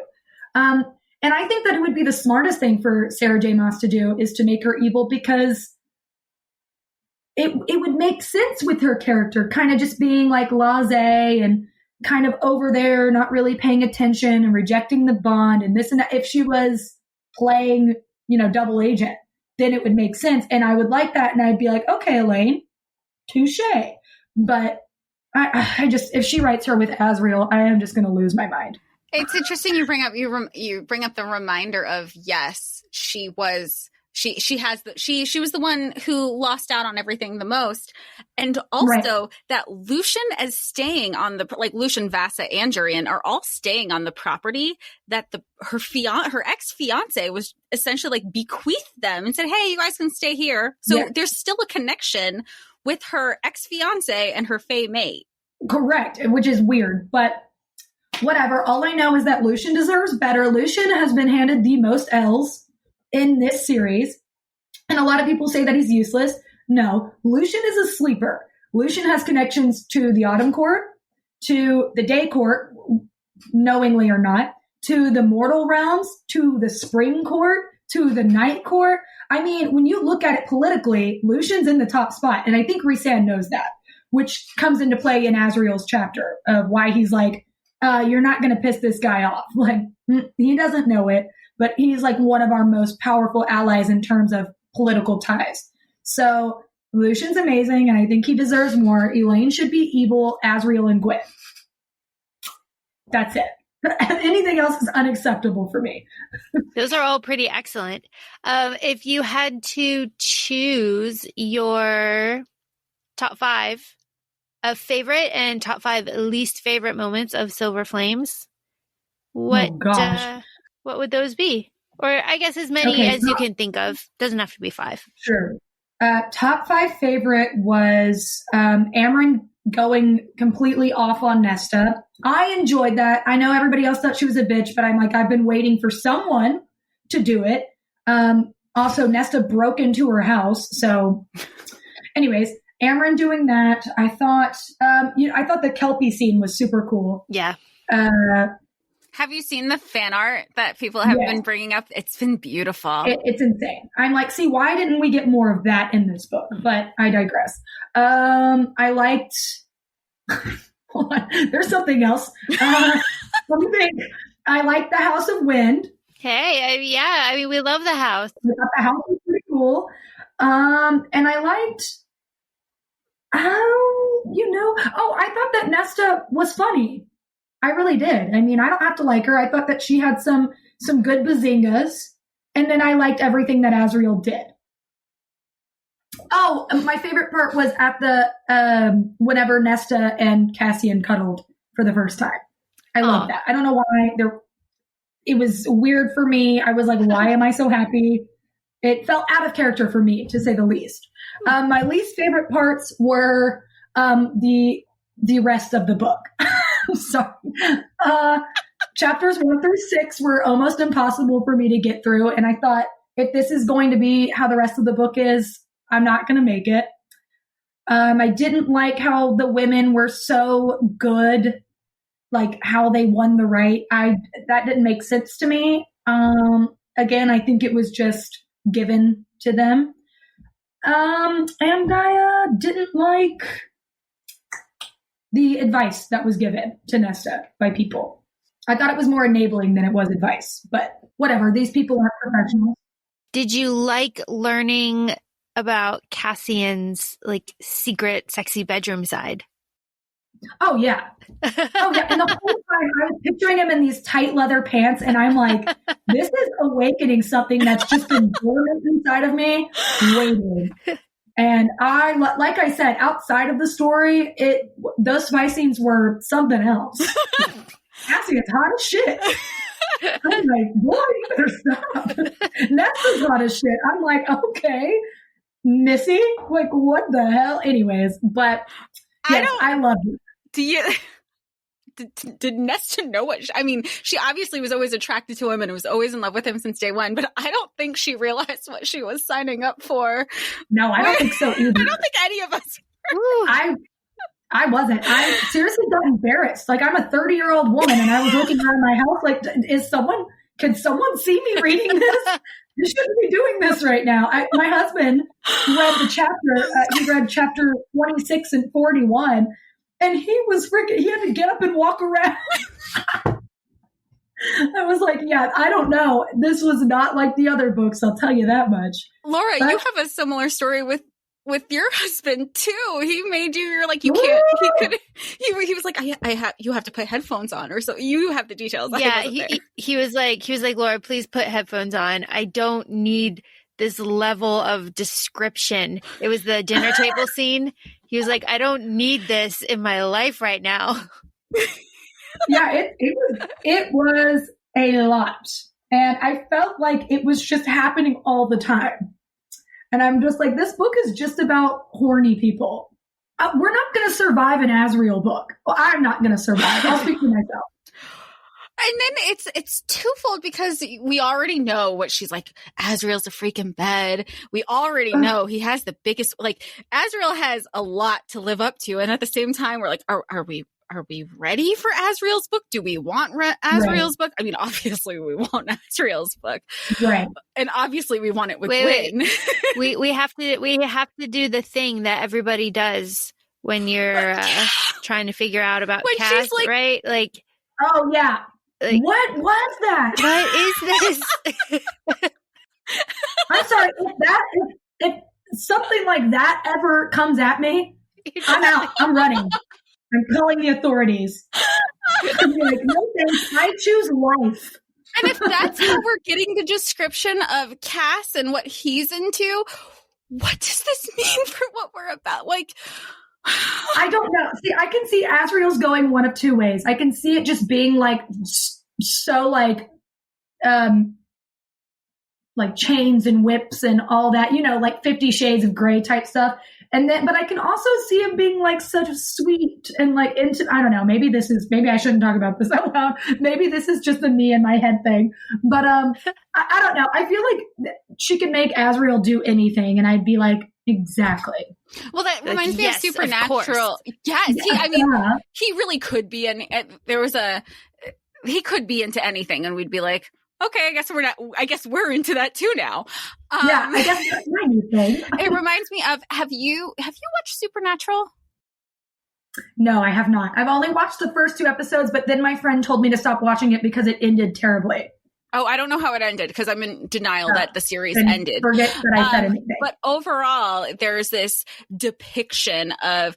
And I think that it would be the smartest thing for Sarah J. Maas to do is to make her evil, because it would make sense with her character kind of just being like blasé and kind of over there, not really paying attention and rejecting the bond and this and that. If she was playing, double agent, then it would make sense. And I would like that. And I'd be like, okay, Elaine, touche. But I just, if she writes her with Azriel, I am just going to lose my mind. It's interesting you bring up the reminder of, yes, she was the one who lost out on everything the most. And also that Lucian is staying on Lucian, Vasa, and Jurian are all staying on the property that her ex-fiance was essentially like bequeathed them and said, hey, you guys can stay here. So there's still a connection with her ex-fiance and her Fae mate. Correct. Which is weird, but whatever. All I know is that Lucian deserves better. Lucian has been handed the most L's in this series. And a lot of people say that he's useless. No, Lucian is a sleeper. Lucian has connections to the Autumn Court, to the Day Court, knowingly or not, to the Mortal Realms, to the Spring Court, to the Night Court. I mean, when you look at it politically, Lucian's in the top spot. And I think Rhysand knows that, which comes into play in Azriel's chapter of why he's like, you're not going to piss this guy off. Like, he doesn't know it. but he's like one of our most powerful allies in terms of political ties. So Lucian's amazing, and I think he deserves more. Elaine should be evil, Asriel and Gwen. That's it. Anything else is unacceptable for me. Those are all pretty excellent. If you had to choose your top 5 of favorite and top 5 least favorite moments of Silver Flames, what would those be? Or I guess as many as you can think of. Doesn't have to be 5. Sure. Top 5 favorite was Amren going completely off on Nesta. I enjoyed that. I know everybody else thought she was a bitch, but I'm like, I've been waiting for someone to do it. Also, Nesta broke into her house. So anyways, Amren doing that. I thought, I thought the Kelpie scene was super cool. Yeah. Have you seen the fan art that people have been bringing up? It's been beautiful. It's insane. I'm like, see, why didn't we get more of that in this book? But I digress. I liked, hold on, there's something else. Let me think. I liked the House of Wind. Hey, we love the house. I thought the house was pretty cool. And I liked, I thought that Nesta was funny. I really did. I mean, I don't have to like her. I thought that she had some good bazingas. And then I liked everything that Asriel did. Oh, my favorite part was at the, whenever Nesta and Cassian cuddled for the first time. I love that. I don't know why. It was weird for me. I was like, why am I so happy? It felt out of character for me, to say the least. My least favorite parts were the rest of the book. Sorry. Chapters 1 through 6 were almost impossible for me to get through. And I thought, if this is going to be how the rest of the book is, I'm not going to make it. I didn't like how the women were so good, like how they won the right. That didn't make sense to me. Again, I think it was just given to them. And I didn't like the advice that was given to Nesta by people. I thought it was more enabling than it was advice, but whatever. These people aren't professionals. Did you like learning about Cassian's like secret sexy bedroom side? Oh yeah. And the whole time I was picturing him in these tight leather pants, and I'm like, this is awakening something that's just been dormant inside of me, waiting. And like I said, outside of the story, those spy scenes were something else. Cassian's hot as shit. I'm like, boy, you better stop. Nesta's hot as shit. I'm like, okay, Missy, like what the hell? Anyways, but yes, I love it. Did Nesta know what? She obviously was always attracted to him and was always in love with him since day one. But I don't think she realized what she was signing up for. No, I don't think so either. I don't think any of us. I wasn't. I seriously got embarrassed. Like, I'm a 30-year-old woman, and I was looking around my house like, can someone see me reading this? You shouldn't be doing this right now. My husband read the chapter. He read chapter 26 and 41. And he had to get up and walk around. I was like, yeah, I don't know. This was not like the other books, I'll tell you that much. Laura, you have a similar story with your husband too. He made you're like, you can't, he was like, you have to put headphones on, or so you have the details. Yeah. He was like, Laura, please put headphones on. I don't need this level of description. It was the dinner table scene. He was like, I don't need this in my life right now. Yeah, it was a lot. And I felt like it was just happening all the time. And I'm just like, this book is just about horny people. We're not going to survive an Asriel book. Well, I'm not going to survive. I'll speak for myself. And then it's twofold, because we already know what she's like. Asriel's a freak in bed. We already know he has the biggest, like, Asriel has a lot to live up to. And at the same time, we're like, are we ready for Asriel's book? Do we want Asriel's book? I mean, obviously we want Asriel's book. Right. And obviously we want it with Wynn. we have to do the thing that everybody does when you're trying to figure out about Cass, like, right? Like, oh yeah. Like, what was that? what is this? I'm sorry. If something like that ever comes at me, I'm out. I'm running. I'm calling the authorities. I'm like, no thanks. I choose life. And if that's how we're getting the description of Cass and what he's into, what does this mean for what we're about? Like, I don't know. See, I can see Azriel's going one of two ways. I can see it just being like so like chains and whips and all that, like 50 Shades of Grey type stuff. And then, but I can also see him being like such sweet and like into, I don't know, maybe I shouldn't talk about this out loud. Maybe this is just a me in my head thing, but, I don't know. I feel like she could make Azriel do anything. And I'd be like, exactly. Well, that reminds me yes, of Supernatural. Yes. He really could be. He could be into anything. And we'd be like, okay, I guess we're into that too now. I guess that's my new thing. It reminds me of, have you watched Supernatural? No, I have not. I've only watched the first 2 episodes, but then my friend told me to stop watching it because it ended terribly. Oh, I don't know how it ended because I'm in denial that the series ended. Forget that I said anything. But overall, there's this depiction of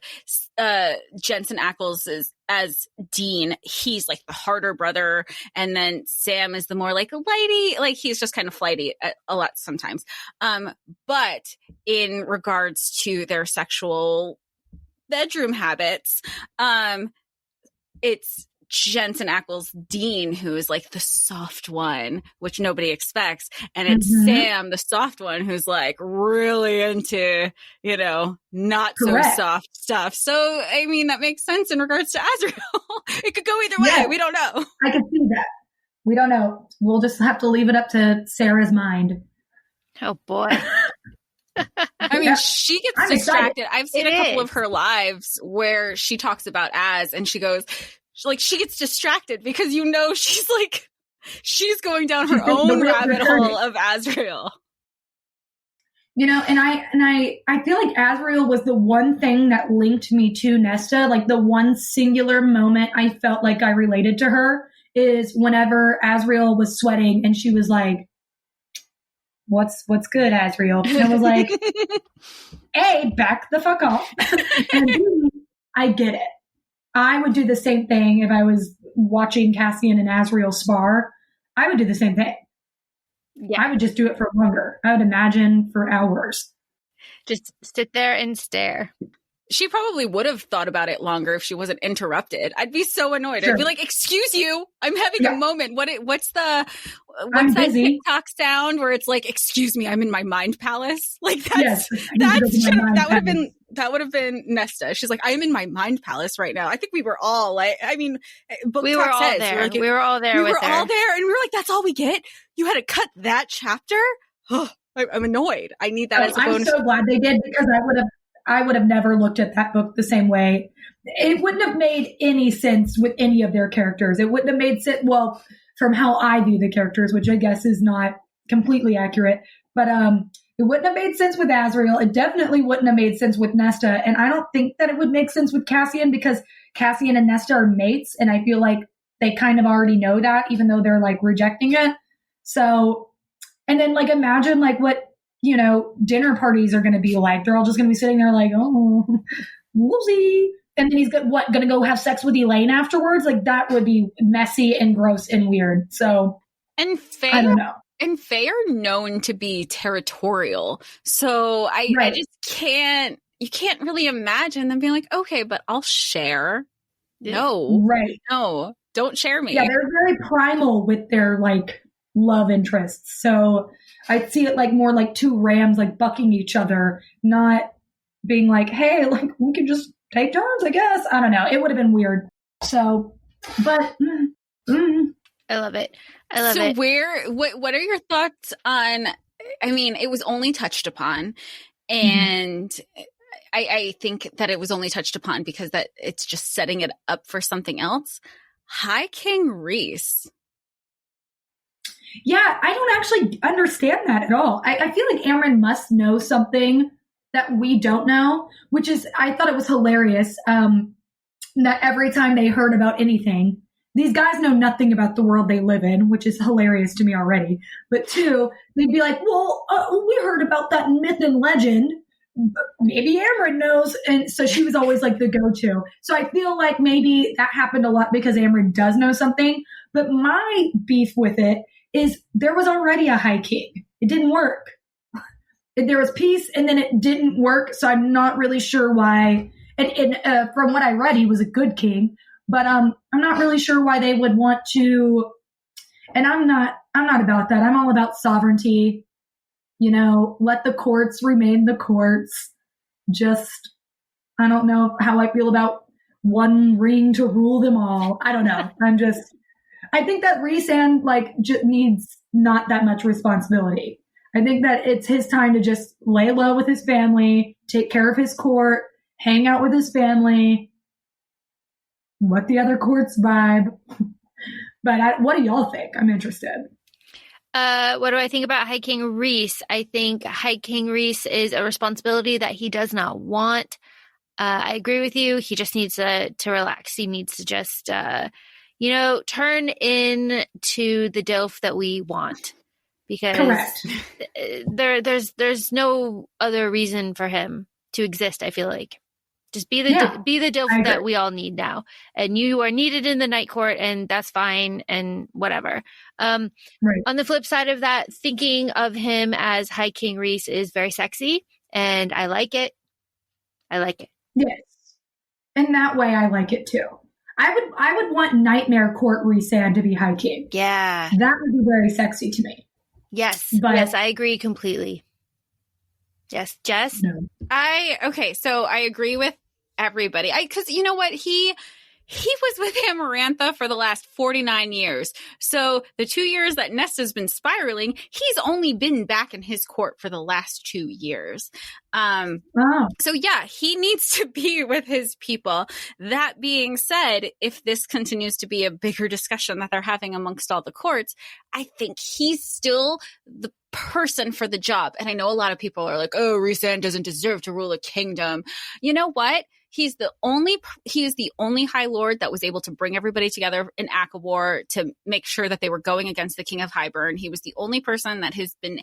Jensen Ackles as Dean. He's like the harder brother, and then Sam is the more like lighty, like he's just kind of flighty a lot sometimes. But in regards to their sexual bedroom habits, it's Jensen Ackles Dean, who is like the soft one, which nobody expects. And it's Sam, the soft one, who's like really into, not so soft stuff. So, I mean, that makes sense in regards to Azriel. It could go either way. Yeah, we don't know. I can see that. We don't know. We'll just have to leave it up to Sarah's mind. Oh, boy. I mean, she gets distracted. I've seen a couple of her lives where she talks about Az and she goes, she gets distracted because she's going down her own rabbit hole of Azriel. And I feel like Azriel was the one thing that linked me to Nesta. Like the one singular moment I felt like I related to her is whenever Azriel was sweating and she was like, What's good, Azriel? And I was like, A, back the fuck off. And B, I get it. I would do the same thing if I was watching Cassian and Azriel spar. I would do the same thing. Yeah. I would just do it for longer. I would imagine for hours. Just sit there and stare. She probably would have thought about it longer if she wasn't interrupted. I'd be so annoyed. Sure. I'd be like, excuse you, I'm having a moment. What's that TikTok sound where it's like, excuse me, I'm in my mind palace? Like that would have been Nesta. She's like, I'm in my mind palace right now. I think we were all like, we were all there. We were all there. We were all there. And we were like, that's all we get? You had to cut that chapter? Oh, I'm annoyed. I need that as a bonus. I'm so glad they did because I would have never looked at that book the same way. It wouldn't have made any sense with any of their characters. It wouldn't have made sense, well, from how I view the characters, which I guess is not completely accurate. But it wouldn't have made sense with Azriel. It definitely wouldn't have made sense with Nesta. And I don't think that it would make sense with Cassian because Cassian and Nesta are mates. And I feel like they kind of already know that, even though they're like rejecting it. So, and then like imagine like what, dinner parties are going to be like. They're all just going to be sitting there like, oh, whoopsie. And then he's going to go have sex with Elaine afterwards? Like that would be messy and gross and weird. So, and I don't know. And Fae are known to be territorial. So I just can't really imagine them being like, okay, but I'll share. No. Right. No, don't share me. Yeah, they're very primal with their like love interests. So I'd see it like more like 2 rams like bucking each other, not being like, hey, like we can just take turns, I guess. I don't know. It would have been weird. So, but I love it. So what are your thoughts on, it was only touched upon and I think that it was only touched upon because that it's just setting it up for something else. High King Rhys. Yeah, I don't actually understand that at all. I feel like Amren must know something that we don't know, which is, I thought it was hilarious that every time they heard about anything, these guys know nothing about the world they live in, which is hilarious to me already. But two, they'd be like, well, we heard about that myth and legend. Maybe Amryn knows. And so she was always like the go-to. So I feel like maybe that happened a lot because Amryn does know something. But my beef with it is there was already a High King. It didn't work. There was peace and then it didn't work. So I'm not really sure why. And from what I read, he was a good king. But I'm not really sure why they would want to. And I'm not about that. I'm all about sovereignty. You know, let the courts remain the courts. Just, I don't know how I feel about one ring to rule them all. I don't know. I think that Rhysand needs not that much responsibility. I think that it's his time to just lay low with his family, take care of his court, hang out with his family, let the other courts vibe. But what do y'all think? I'm interested. What do I think about High King Rhys? I think High King Rhys is a responsibility that he does not want. I agree with you. He just needs to relax. He needs to just, turn into the Dilf that we want. Because correct. There's no other reason for him to exist, I feel like. Just be the Dilf that we all need now. And you are needed in the Night Court, and that's fine, and whatever. Right. On the flip side of that, thinking of him as High King Rhys is very sexy, and I like it. Yes. In that way, I like it too. I would want Nightmare Court Rhysand to be High King. Yeah. That would be very sexy to me. Yes. Yes, I agree completely. Yes, Jess? No. So I agree with everybody. Because you know what? He was with Amarantha for the last 49 years. So the 2 years that Nesta's been spiraling, he's only been back in his court for the last 2 years. So yeah, he needs to be with his people. That being said, if this continues to be a bigger discussion that they're having amongst all the courts, I think he's still the person for the job. And I know a lot of people are like, oh, Rhysand doesn't deserve to rule a kingdom. You know what? He is the only High Lord that was able to bring everybody together in Akawar to make sure that they were going against the King of Hybern. He was the only person that has been,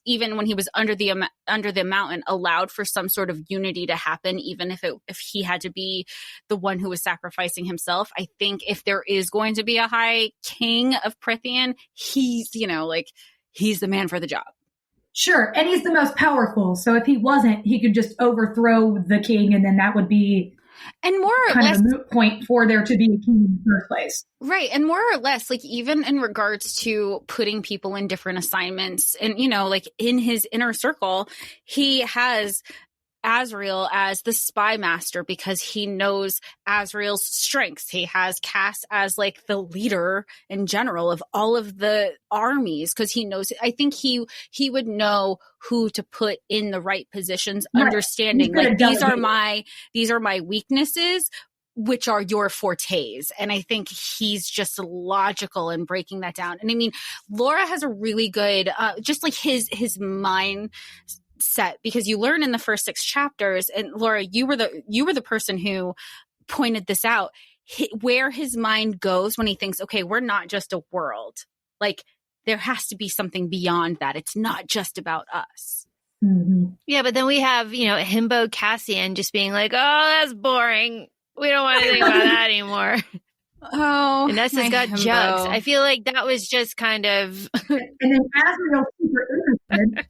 even when he was under the mountain, allowed for some sort of unity to happen, even if he had to be the one who was sacrificing himself. I think if there is going to be a High King of Prythian, he's the man for the job. Sure. And he's the most powerful. So if he wasn't, he could just overthrow the king, and then that would be and more or kind less of a moot point for there to be a king in the first place. Right. And more or less, even in regards to putting people in different assignments and, in his inner circle, he has Azriel as the spy master because he knows Azriel's strengths. He has Cass as the leader in general of all of the armies because he knows. I think he would know who to put in the right positions, right. Understanding these are my weaknesses, which are your fortes. And I think he's just logical in breaking that down. And I mean, Laura has a really good, just his mind set, because you learn in the first 6 chapters, and Laura, you were the person who pointed this out, where his mind goes when he thinks, okay, we're not just a world. There has to be something beyond that. It's not just about us. Mm-hmm. Yeah, but then we have, Himbo Cassian just being like, oh, that's boring. We don't want anything about that anymore. Oh, and Nesta's got Himbo. jugs. I feel like that was just kind of. And then Azriel's super interested.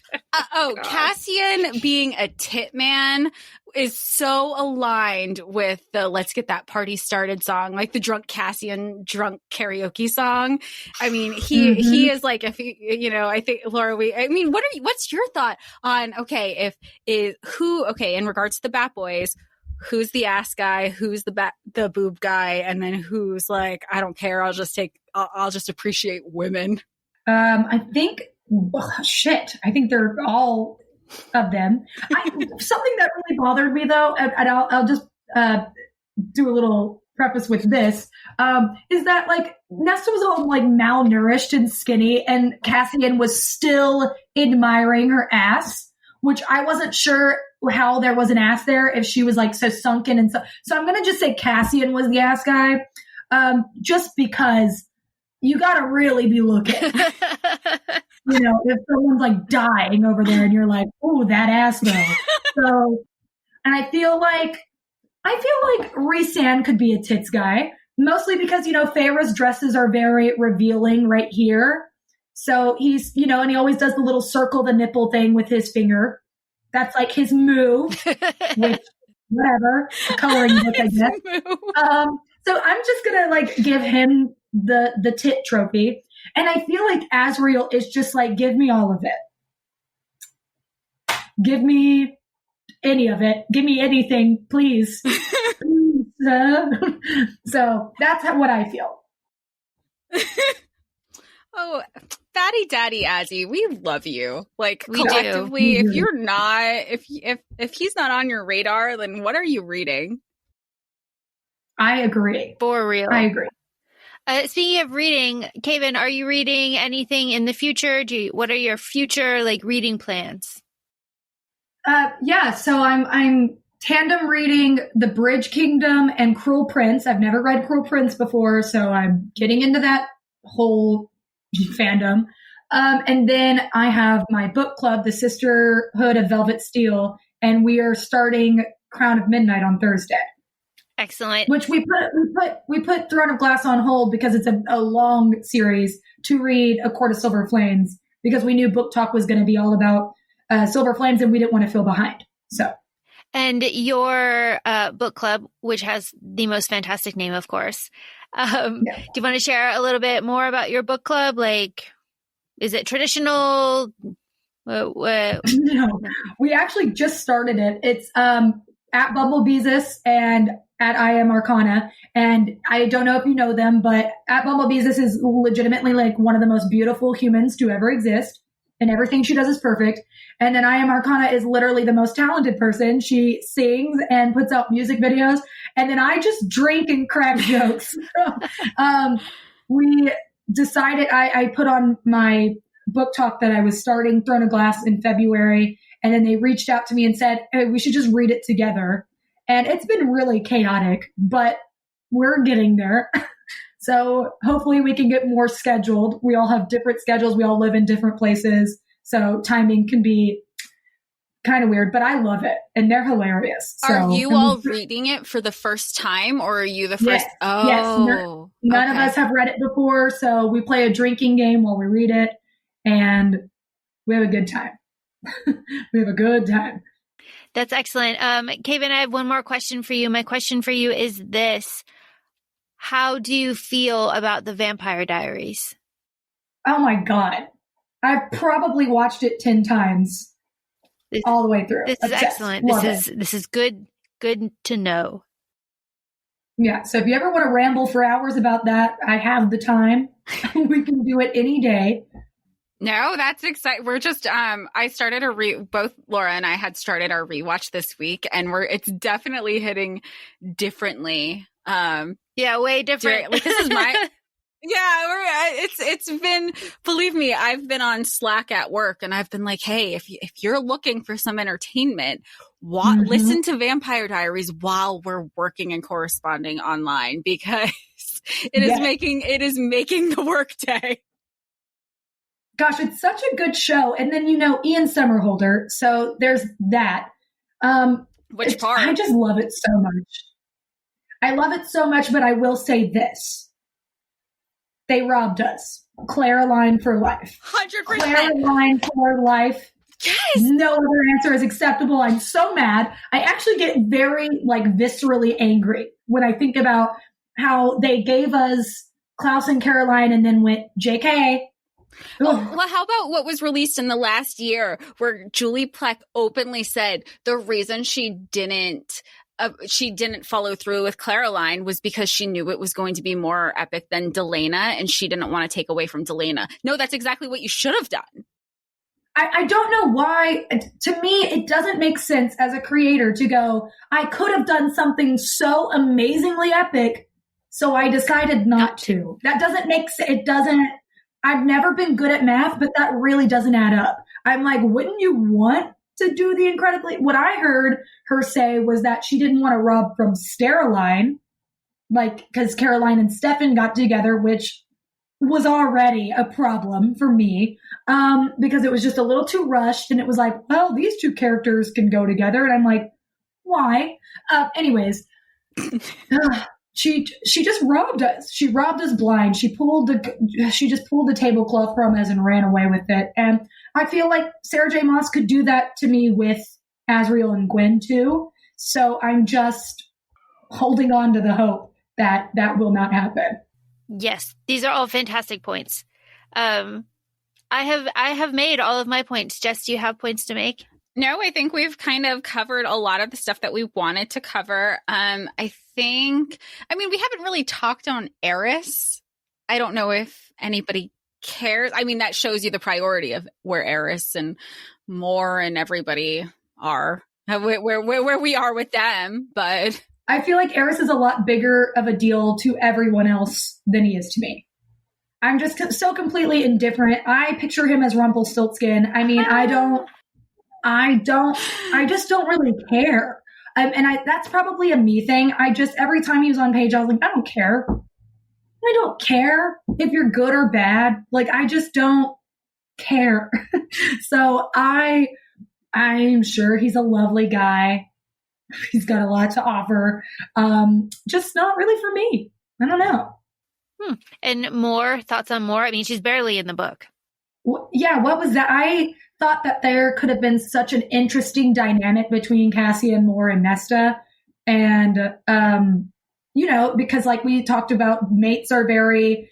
Cassian being a tit man is so aligned with the "Let's Get That Party Started" song, the drunk Cassian drunk karaoke song. I mean, he is if you, I think Laura, what's your thought on in regards to the Bat Boys? Who's the ass guy? Who's the boob guy? And then who's I don't care. I'll just appreciate women. I think, I think they're all of them. Something that really bothered me though, and I'll just do a little preface with this, is that Nesta was all malnourished and skinny, and Cassian was still admiring her ass, which I wasn't sure how there was an ass there if she was so sunken and so I'm gonna just say Cassian was the ass guy. just because you got to really be looking. You know, if someone's like dying over there and you're like, oh, that ass though. So, and I feel like Rhysand could be a tits guy, mostly because, you know, Feyre's dresses are very revealing right here. So he's, you know, and he always does the little circle the nipple thing with his finger. That's like his move, which, whatever, coloring book, I guess. So I'm just going to like give him the tit trophy. And I feel like Asriel is just like, give me all of it. Give me any of it. Give me anything, please. So that's what I feel. Oh, Fatty Daddy Azzy, we love you. Like We collectively, do. if you're not, if he's not on your radar, then what are you reading? I agree. For real. I agree. Speaking of reading, Kaven, are you reading anything in the future? What are your future like reading plans? Yeah, so I'm tandem reading The Bridge Kingdom and Cruel Prince. I've never read Cruel Prince before, so I'm getting into that whole fandom. And then I have my book club, the Sisterhood of Velvet Steel, and we are starting Crown of Midnight on Thursday. Excellent. Which we put Throne of Glass on hold because it's a long series to read A Court of Silver Flames, because we knew book talk was going to be all about Silver Flames and we didn't want to feel behind. So. And your book club, which has the most fantastic name, of course. Do you want to share a little bit more about your book club? Like, is it traditional? No, we actually just started it. It's at Bumblebeezus and at I Am Arcana. And I don't know if you know them, but at Bumblebeezus is legitimately like one of the most beautiful humans to ever exist. And everything she does is perfect. And then I Am Arcana is literally the most talented person. She sings and puts out music videos. And then I just drink and crack jokes. We decided, I put on my book talk that I was starting Throne of Glass in February. And then they reached out to me and said, hey, we should just read it together. And it's been really chaotic, but we're getting there. So hopefully we can get more scheduled. We all have different schedules. We all live in different places. So timing can be kind of weird, but I love it. And they're hilarious. Are you all reading it for the first time, or are you the first? Yes, oh, yes. None of us have read it before. So we play a drinking game while we read it and we have a good time. We have a good time. That's excellent. Kaven, I have one more question for you. My question for you is this. How do you feel about the Vampire Diaries? Oh my God. I've probably watched it 10 times all the way through. This is excellent. This is good to know. Yeah. So if you ever want to ramble for hours about that, I have the time. We can do it any day. No, that's exciting. We're just, I started both Laura and I had started our rewatch this week, and it's definitely hitting differently. Yeah, way different. Like, this is my, it's been, believe me, I've been on Slack at work and I've been like, hey, if you're looking for some entertainment, listen to Vampire Diaries while we're working and corresponding online, because it is making the work day. Gosh, it's such a good show. And then, Ian Somerhalder. So there's that. Which part? I just love it so much. I love it so much, but I will say this. They robbed us. Caroline for life. 100%. Caroline for life. Yes. No other answer is acceptable. I'm so mad. I actually get very, viscerally angry when I think about how they gave us Klaus and Caroline and then went, JK. Well, how about what was released in the last year, where Julie Plec openly said the reason she didn't follow through with Caroline was because she knew it was going to be more epic than Delena, and she didn't want to take away from Delena. No, that's exactly what you should have done. I don't know why. To me, it doesn't make sense as a creator to go, I could have done something so amazingly epic, so I decided not to. That doesn't make sense. It doesn't. I've never been good at math, but that really doesn't add up. I'm like, wouldn't you want to do the incredibly? What I heard her say was that she didn't want to rob from Steroline, like, because Caroline and Stefan got together, which was already a problem for me, because it was just a little too rushed, and it was like, well, these two characters can go together, and I'm like, why? Anyways, she just robbed us. She robbed us blind. She just pulled the tablecloth from us and ran away with it. And I feel like Sarah J. Maas could do that to me with Azriel and Gwen too. So I'm just holding on to the hope that that will not happen. Yes, these are all fantastic points. I have made all of my points. Jess, do you have points to make? No, I think we've kind of covered a lot of the stuff that we wanted to cover. We haven't really talked on Eris. I don't know if anybody cares. I mean, that shows you the priority of where Eris and Moore and everybody are, where we are with them. But I feel like Eris is a lot bigger of a deal to everyone else than he is to me. I'm just so completely indifferent. I picture him as Rumpelstiltskin. I mean, I just don't really care. That's probably a me thing. Every time he was on page, I was like, I don't care. I don't care if you're good or bad. Like, I just don't care. So I'm sure he's a lovely guy. He's got a lot to offer. Just not really for me. I don't know. And Moore, thoughts on Moore? I mean, she's barely in the book. Yeah, what was that? I thought that there could have been such an interesting dynamic between Cassian, Moore, and Nesta. And, because like we talked about, mates are very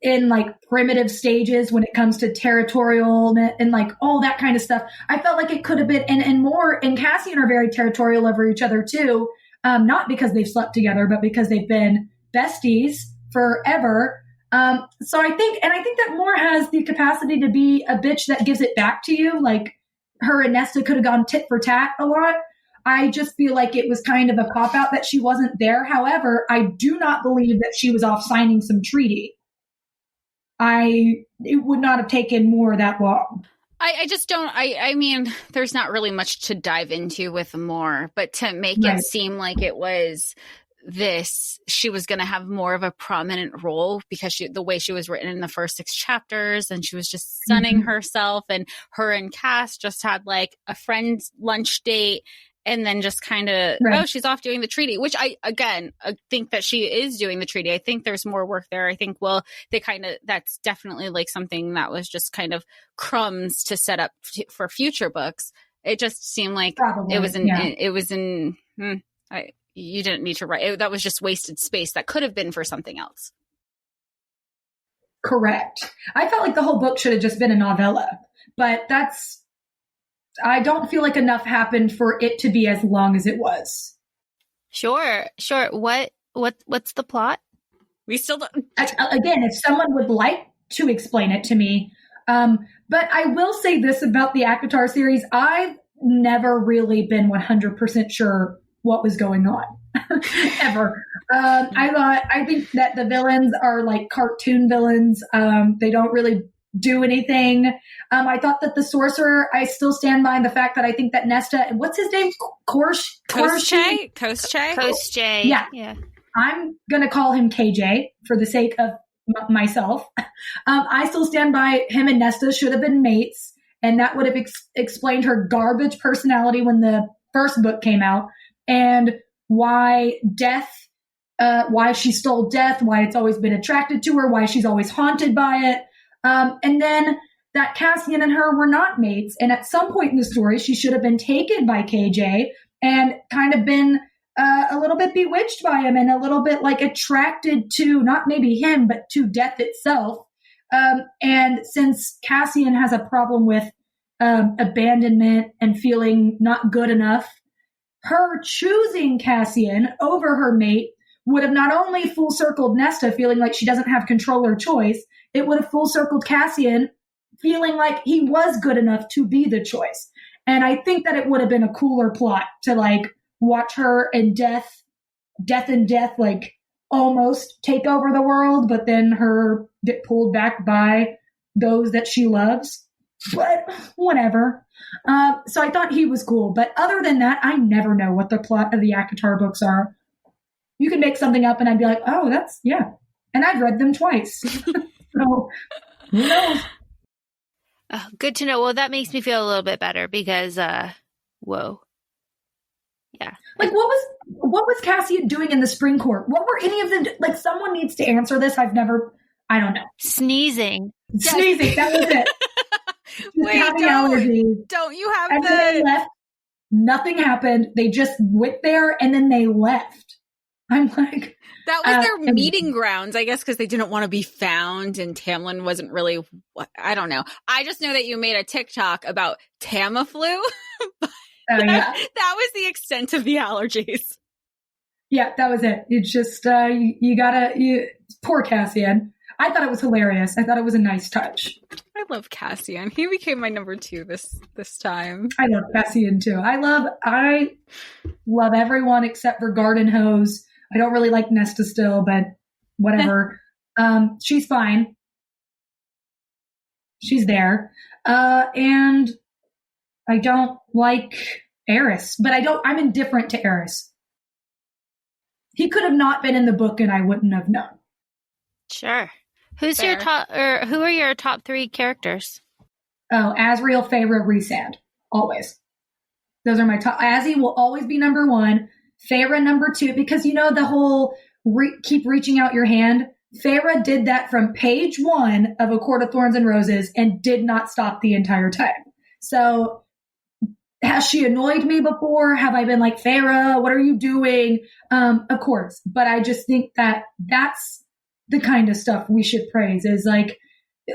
in like primitive stages when it comes to territorial and like all that kind of stuff. I felt like it could have been, and Moore and Cassian are very territorial over each other too. Not because they've slept together, but because they've been besties forever. So I think that Moore has the capacity to be a bitch that gives it back to you. Like, her and Nesta could have gone tit for tat a lot. I just feel like it was kind of a cop out that she wasn't there. However, I do not believe that she was off signing some treaty. It would not have taken Moore that long. I just don't, I mean, there's not really much to dive into with Moore, but to make it seem like it was she was going to have more of a prominent role because the way she was written in the first 6 chapters, and she was just sunning herself, and her and Cass just had like a friend's lunch date, and then just kind of, she's off doing the treaty, which I think that she is doing the treaty. I think there's more work there. I think, that's definitely like something that was just kind of crumbs to set up for future books. It just seemed like you didn't need to write it. That was just wasted space that could have been for something else. Correct. I felt like the whole book should have just been a novella, but I don't feel like enough happened for it to be as long as it was. Sure. What's the plot? We still don't. Again, if someone would like to explain it to me. But I will say this about the ACOTAR series. I've never really been 100% sure what was going on ever. I think that the villains are like cartoon villains. They don't really do anything. I thought that the sorcerer, I still stand by the fact that I think that Nesta, what's his name? Koschei? Yeah. I'm going to call him KJ for the sake of myself. I still stand by him and Nesta should have been mates. And that would have explained her garbage personality when the first book came out, and why she stole death, why it's always been attracted to her, why she's always haunted by it. And then that Cassian and her were not mates. And at some point in the story, she should have been taken by KJ and kind of been a little bit bewitched by him and a little bit like attracted to not maybe him, but to death itself. And since Cassian has a problem with abandonment and feeling not good enough, her choosing Cassian over her mate would have not only full circled Nesta feeling like she doesn't have control or choice, it would have full circled Cassian feeling like he was good enough to be the choice. And I think that it would have been a cooler plot to like watch her and death, like almost take over the world, but then her get pulled back by those that she loves. But whatever. So I thought he was cool. But other than that, I never know what the plot of the ACOTAR books are. You could make something up and I'd be like, oh, that's, yeah. And I've read them twice. So who knows? Oh, good to know. Well, that makes me feel a little bit better because, whoa. Yeah. Like what was Cassian doing in the spring court? What were any of them? Like someone needs to answer this. I don't know. Sneezing. Sneezing. That was it. Wait, don't you have and then they left. Nothing happened. They just went there and then they left. I'm like, that was their meeting grounds, I guess, because they didn't want to be found, and Tamlin wasn't really. I don't know. I just know that you made a TikTok about Tamiflu. Yeah. That was the extent of the allergies. Yeah, that was it. It's just poor Cassian. I thought it was hilarious. I thought it was a nice touch. I love Cassian. He became my number 2 this time. I love Cassian too. I love everyone except for Garden Hose. I don't really like Nesta still, but whatever. She's fine. She's there. And I don't like Eris, but I'm indifferent to Eris. He could have not been in the book and I wouldn't have known. Sure. Who are your top 3 characters? Oh, Azriel, Feyre, Rhysand. Always. Those are my top. Azzy will always be number 1. Feyre number 2, because the whole keep reaching out your hand. Feyre did that from page 1 of A Court of Thorns and Roses and did not stop the entire time. So has she annoyed me before? Have I been like, Feyre, what are you doing? Of course. But I just think that that's the kind of stuff we should praise is like,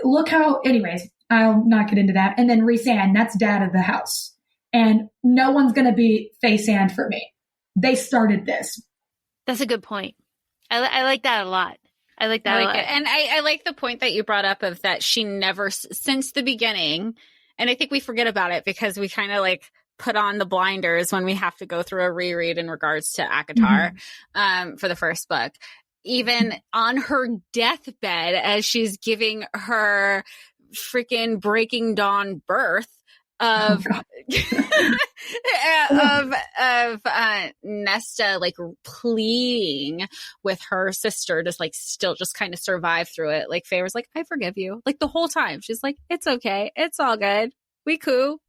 look how, anyways, I'll not get into that. And then Rhysand, that's dad of the house. And no one's going to be Faysand for me. They started this. That's a good point. I like that a lot. I like that a lot. And I like the point that you brought up of that she never, since the beginning, and I think we forget about it because we kind of like put on the blinders when we have to go through a reread in regards to ACOTAR for the first book. Even on her deathbed, as she's giving her freaking Breaking Dawn birth of Nesta like pleading with her sister to like still just kind of survive through it. Like Feyre's like, I forgive you. Like the whole time she's like, it's okay, it's all good, we cool.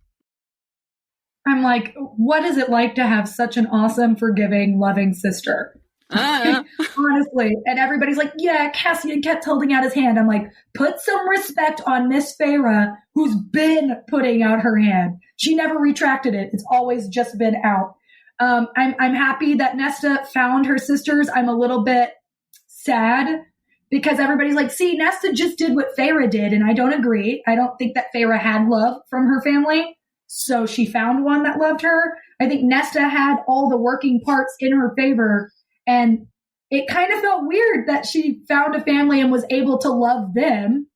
I'm like, what is it like to have such an awesome, forgiving, loving sister? Honestly. And everybody's like, yeah, Cassian kept holding out his hand. I'm like, put some respect on Miss Feyre, who's been putting out her hand. She never retracted it. It's always just been out. I'm happy that Nesta found her sisters. I'm a little bit sad because everybody's like, see, Nesta just did what Feyre did. And I don't agree. I don't think that Feyre had love from her family. So she found one that loved her. I think Nesta had all the working parts in her favor. And it kind of felt weird that she found a family and was able to love them,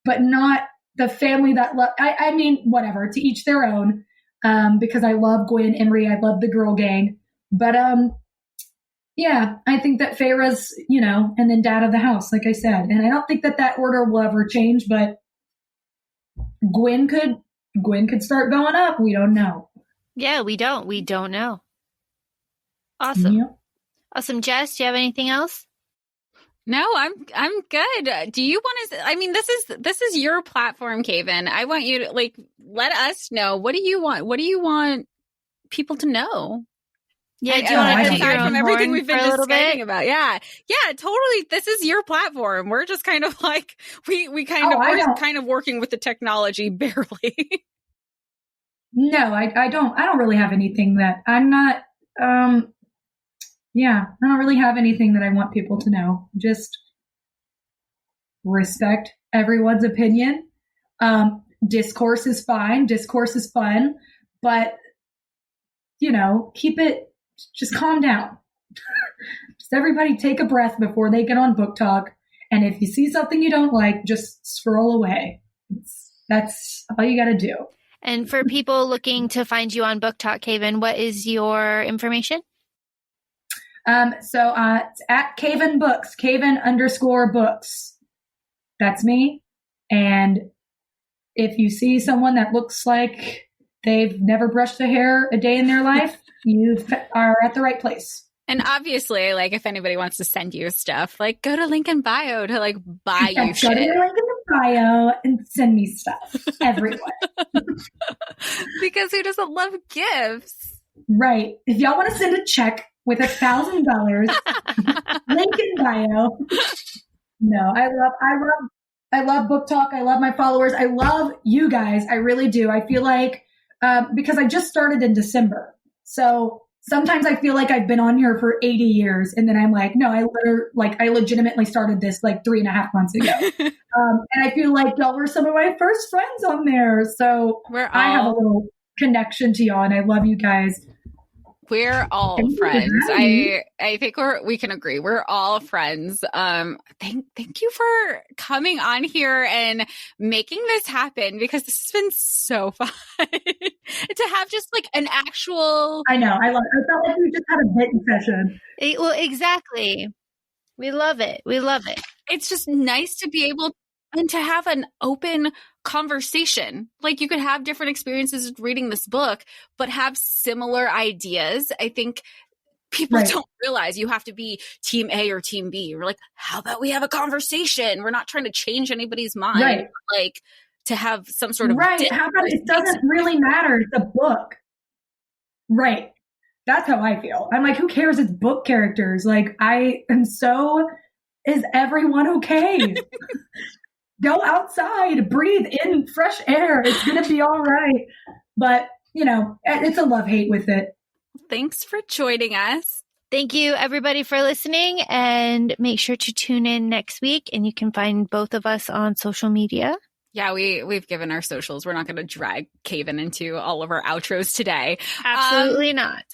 but not the family that loved. I mean, whatever, to each their own. Because I love Gwen, Emery, I love the girl gang. But yeah, I think that Feyre's, and then dad of the house, like I said. And I don't think that order will ever change, but Gwen could start going up. We don't know. Yeah, we don't know. Awesome. Yeah. Awesome. Jess, do you have anything else? No, I'm good. Do you want to, I mean, this is your platform, Kaven. I want you to like, let us know. What do you want? What do you want people to know? Yeah. Do you want to aside from everything we've been discussing about? Yeah, totally. This is your platform. We're just kind of like, we're kind of working with the technology barely. No, I don't really have anything that I'm not, yeah, I don't really have anything that I want people to know. Just respect everyone's opinion. Discourse is fine. Discourse is fun. But, just calm down. Just everybody take a breath before they get on Book Talk. And if you see something you don't like, just scroll away. That's all you got to do. And for people looking to find you on Book Talk, Kaven, what is your information? It's at Kaven Books, Kaven_books. That's me. And if you see someone that looks like they've never brushed their hair a day in their life, you are at the right place. And obviously, like, if anybody wants to send you stuff, like, go to link in bio to, like, buy you shit. Go to your link in the bio and send me stuff everywhere. Because who doesn't love gifts? Right. If y'all want to send a check with $1,000, link in bio. No, I love Book Talk. I love my followers. I love you guys. I really do. I feel like, because I just started in December. So sometimes I feel like I've been on here for 80 years. And then I'm like, no, I legitimately started this like 3.5 months ago. And I feel like y'all were some of my first friends on there. So I have a little connection to y'all and I love you guys. We're all friends. I think we can agree. We're all friends. Thank you for coming on here and making this happen, because this has been so fun to have just like an actual. I know. I felt like we just had a bit session. Well, exactly. We love it. We love it. It's just nice to be able and to have an open conversation. Like, you could have different experiences reading this book, but have similar ideas. I think people don't realize you have to be team A or team B. We're like, how about we have a conversation? We're not trying to change anybody's mind. Right. Like, to have some sort of How about it doesn't really matter. It's a book. Right. That's how I feel. I'm like, who cares? It's book characters. Like, I am so, is everyone okay? Go outside, breathe in fresh air. It's going to be all right. But, you know, it's a love-hate with it. Thanks for joining us. Thank you, everybody, for listening. And make sure to tune in next week. And you can find both of us on social media. Yeah, we've given our socials. We're not going to drag Kaven into all of our outros today. Absolutely not.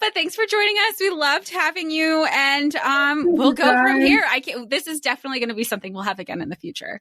But thanks for joining us. We loved having you, and we'll go from here. This is definitely going to be something we'll have again in the future.